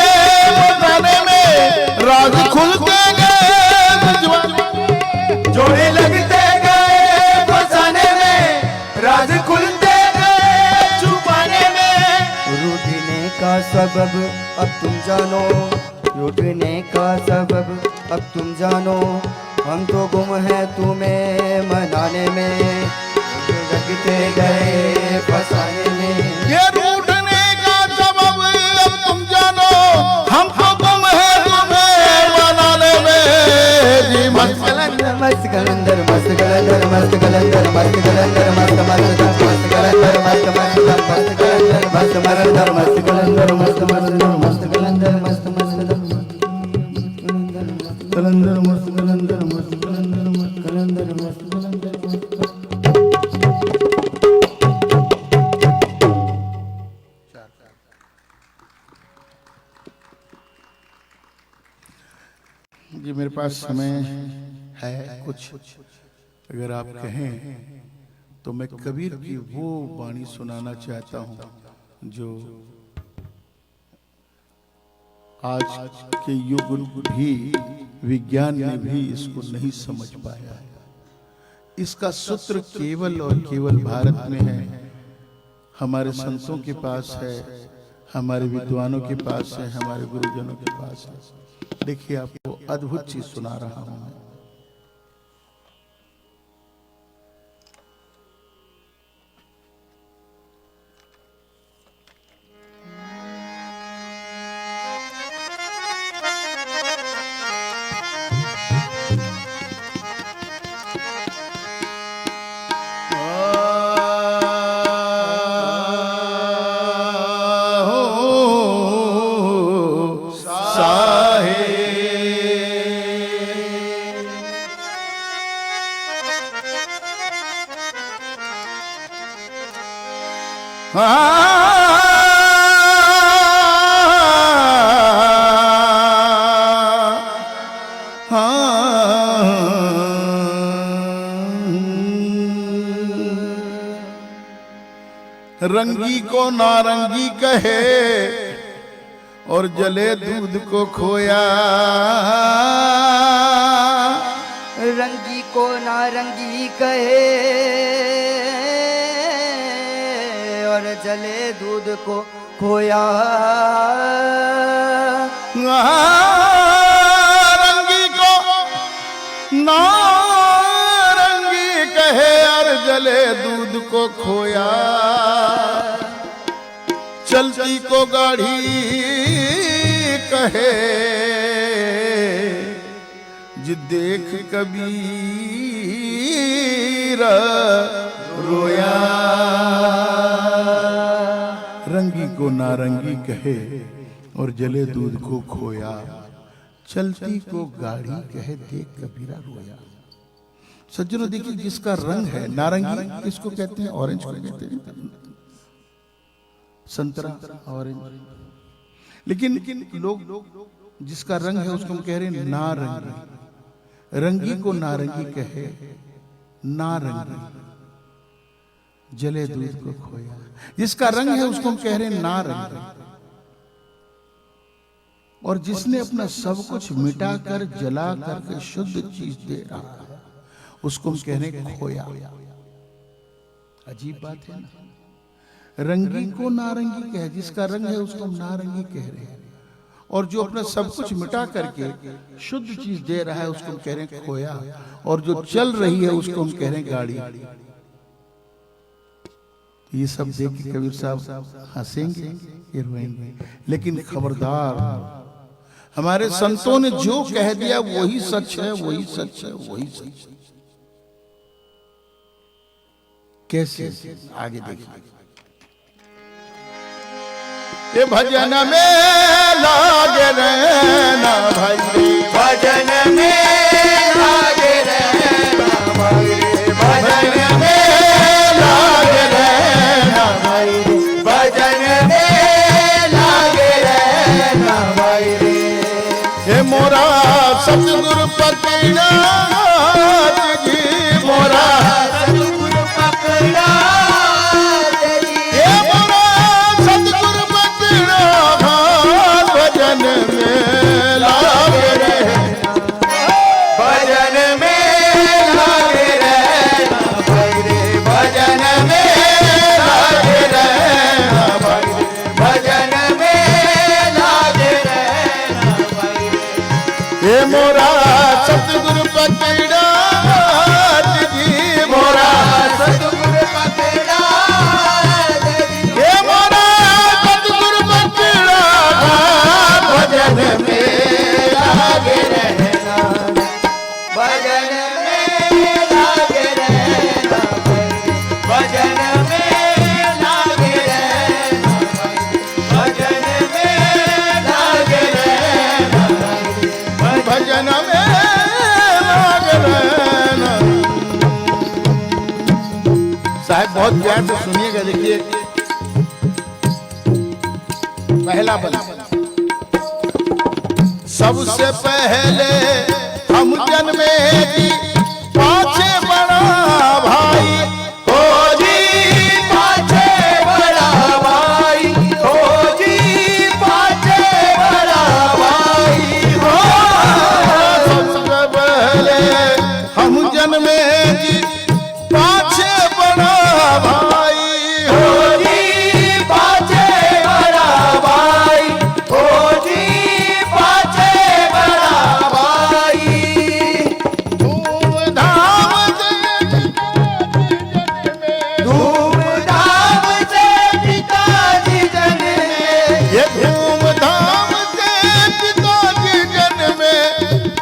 फसाने में, राज खुलते गए छुपाने में, जोड़े लगते गए फसाने में, राज खुलते गए छुपाने में। रूठने का सबब अब तुम जानो, रूठने का सबब अब तुम जानो, हम तो गुम हैं तुम्हें मनाने में, लगते गए फसाने में। ये रूठने का सबब अब तुम जानो, हम तो गुम है तुम्हें बनाने में। जी मस्त कलंदर मस्त कलंदर मस्त कलंदर मस्त कलंदर मस्त कलंदर मस्त मस्त मस्त कलंदर मस्त मस्त मस्त कलंदर मस्त मस्त मस्त कलंदर मस्त मस्त मस्त कलंदर मस्त मस्त कलंदर मस्त कलंदर मस्त कलंदर मस्त कलंदर मस्त कलंदर मस्त। जी मेरे पास समय है कुछ, अगर आप कहें तो मैं कबीर की वो वाणी सुनाना चाहता हूँ जो आज के युग भी विज्ञान ने भी इसको नहीं समझ पाया है। इसका सूत्र केवल और केवल भारत में है, हमारे संतों के पास है, हमारे विद्वानों के पास है, हमारे गुरुजनों के पास है। देखिए आपको अद्भुत चीज सुना रहा हूं मैं। रंगी को नारंगी कहे और जले दूध को खोया, रंगी को नारंगी कहे और जले दूध को खोया। रंगी को नारंगी कहे और जले दूध को खोया, चलती को गाड़ी कहे जी देख कबीर रोया। रंगी को नारंगी कहे और जले दूध को खोया, चलती को गाड़ी कहे देख कबीरा रोया। सज्जनों देखिए, जिसका रंग है नारंगी, किसको कहते हैं? ऑरेंज को कहते हैं, संतरा ऑरेंज। लेकिन लोग जिसका रंग है उसको हम कह रहे हैं नारंगी। रंगी को नारंगी कहे नारंगी, जले दूध को खोया। जिसका रंग है उसको हम कह रहे हैं नारंगी। और जिसने अपना सब कुछ मिटा कर जला करके शुद्ध चीज दे रहा है उसको हम कह रहे हैं खोया। अजीब बात है ना। रंगी को नारंगी कहे, जिसका रंग है उसको हम नारंगी कह रहे हैं, और जो अपना सब कुछ मिटा करके शुद्ध चीज दे रहा है उसको हम कह रहे हैं खोया, और जो चल रही है उसको हम कह रहे हैं गाड़ी। ये सब देख के कबीर साहब हंसेंगे, ये रोएंगे, लेकिन खबरदार, हमारे संतों ने जो कह दिया वही सच है, वही सच है, वही सच है। कैसे? आगे देखिए। ये भजन में लागे रहना भाई, भजन में पकड़ा जी मोरा सतगुरु पकड़ा ये मोरा सतगुरु पकड़ा भजन में लागे रहना भजन में लागे रहना भाई रे भजन में लागे रहना भाई रे भजन में लागे रहना भाई रे ये मोरा सतगुरु पकड़ा जी मोरा सतगुरु पकड़ा ये मोरा सतगुरु पकड़ा भजन में लागे रहना भजन में लागे रहना भजन में लागे रहना भजन में लागे रहना भजन में लाग रहना। साहब बहुत प्यार से सुनिएगा। देखिए पहला बंद सबसे पहले हम जन्मे जी पाछे बड़ा भाई हो जी पाछे बड़ा भाई हो जी पाछे बड़ा भाई हो सबसे पहले हम जन्मे जी पाछे बड़ा भाई हो जी पाछे बड़ा भाई हो जी पाछे बड़ा भाई धूमधाम धूमधाम से पिताजी जन्मे ये धूमधाम से पिताजी जन्मे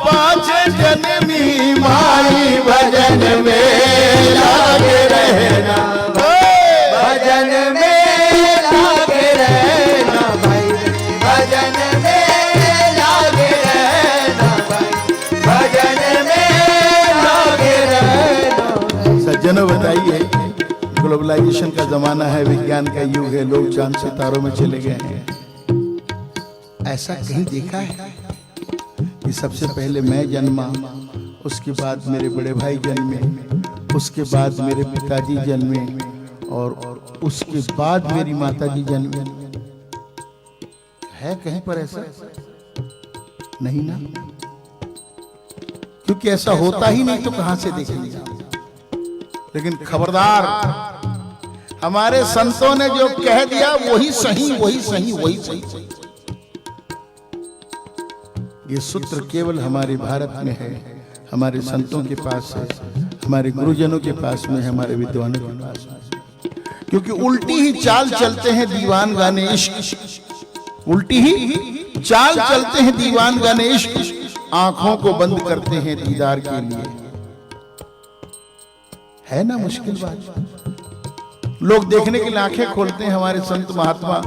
पाँच जन्मी माई भजन में लागे रहना भजन में लागे रहना भाई भजन में लागे रहना भाई भजन में लागे रहना सज्जनों बताइए, ग्लोबलाइजेशन का जमाना है, विज्ञान का युग है, लोग चांद सितारों में चले गए हैं। ऐसा कहीं देखा है कि सबसे पहले मैं जन्मा, उसके बाद मेरे बड़े भाई जन्मे, उसके बाद मेरे पिताजी जन्मे और उसके बाद मेरी माताजी जन्मे? है कहीं पर ऐसा? नहीं ना, क्योंकि ऐसा होता ही नहीं तो कहां से देखेंगे। लेकिन खबरदार, हमारे संतों ने जो कह दिया वही सही, वही सही, वही सही। ये सूत्र केवल हमारे भारत में है, हमारे संतों के पास है, हमारे गुरुजनों के पास में है, हमारे विद्वानों के पास में। क्योंकि उल्टी ही चाल चलते हैं दीवान गाने इश्क, उल्टी ही चाल चलते हैं दीवान गाने इश्क, आंखों को बंद करते हैं दीदार के लिए। है ना मुश्किल बात? लोग देखने के लिए आंखें खोलते हैं, हमारे संत महात्मा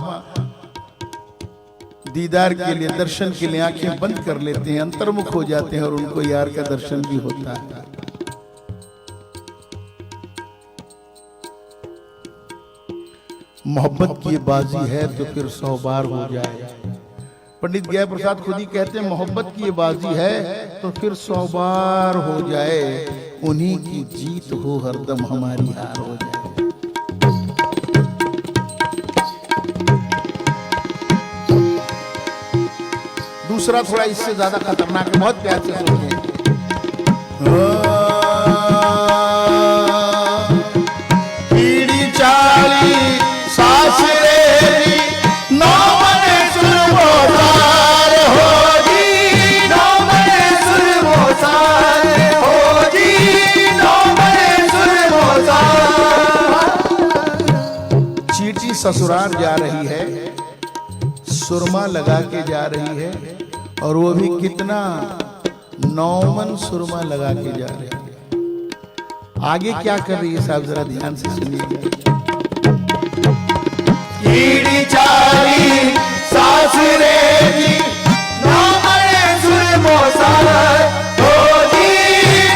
दीदार के लिए, दर्शन के लिए आंखें बंद कर लेते हैं, अंतर्मुख हो जाते हैं और उनको यार का दर्शन भी होता है। मोहब्बत की बाजी है तो फिर 100 बार हो जाए। पंडित गया प्रसाद खुद ही कहते हैं, मोहब्बत की बाजी है तो फिर 100 बार हो जाए, उन्हीं की जीत हो हरदम हमारी हार हो जाए। दूसरा थोड़ा इससे ज्यादा खतरनाक है, बहुत प्यार से सुनिए। पीड़ी चाली सासरे नौ मने सुरबोसार हो जी नौ मने सुरबोसार हो जी नौ मने सुरबोसार। चीटी ससुराल जा रही है, सुरमा लगा के जा रही है, और वो भी कितना, 9 मन सुरमा लगा के जा रही है। आगे क्या कर रही है साहब, जरा ध्यान से सुनिएगा। पीड़ी चाली सासरे जी नौ मने सुरबोसार हो जी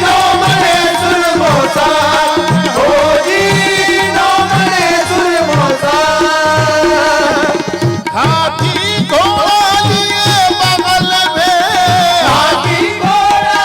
नौ मने सुरबोसार हो जी नौ मने सुरबोसार। हाथी घोड़ा लिए बगल में, हाथी घोड़ा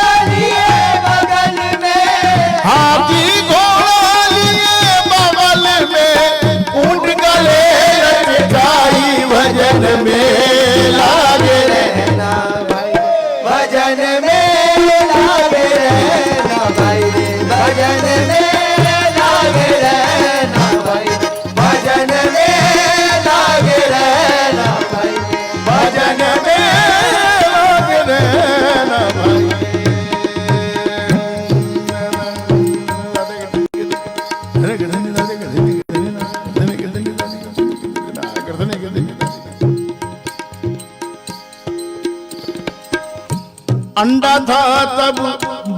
अंडा था तब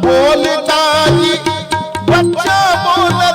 बोलता जी, बच्चा बोल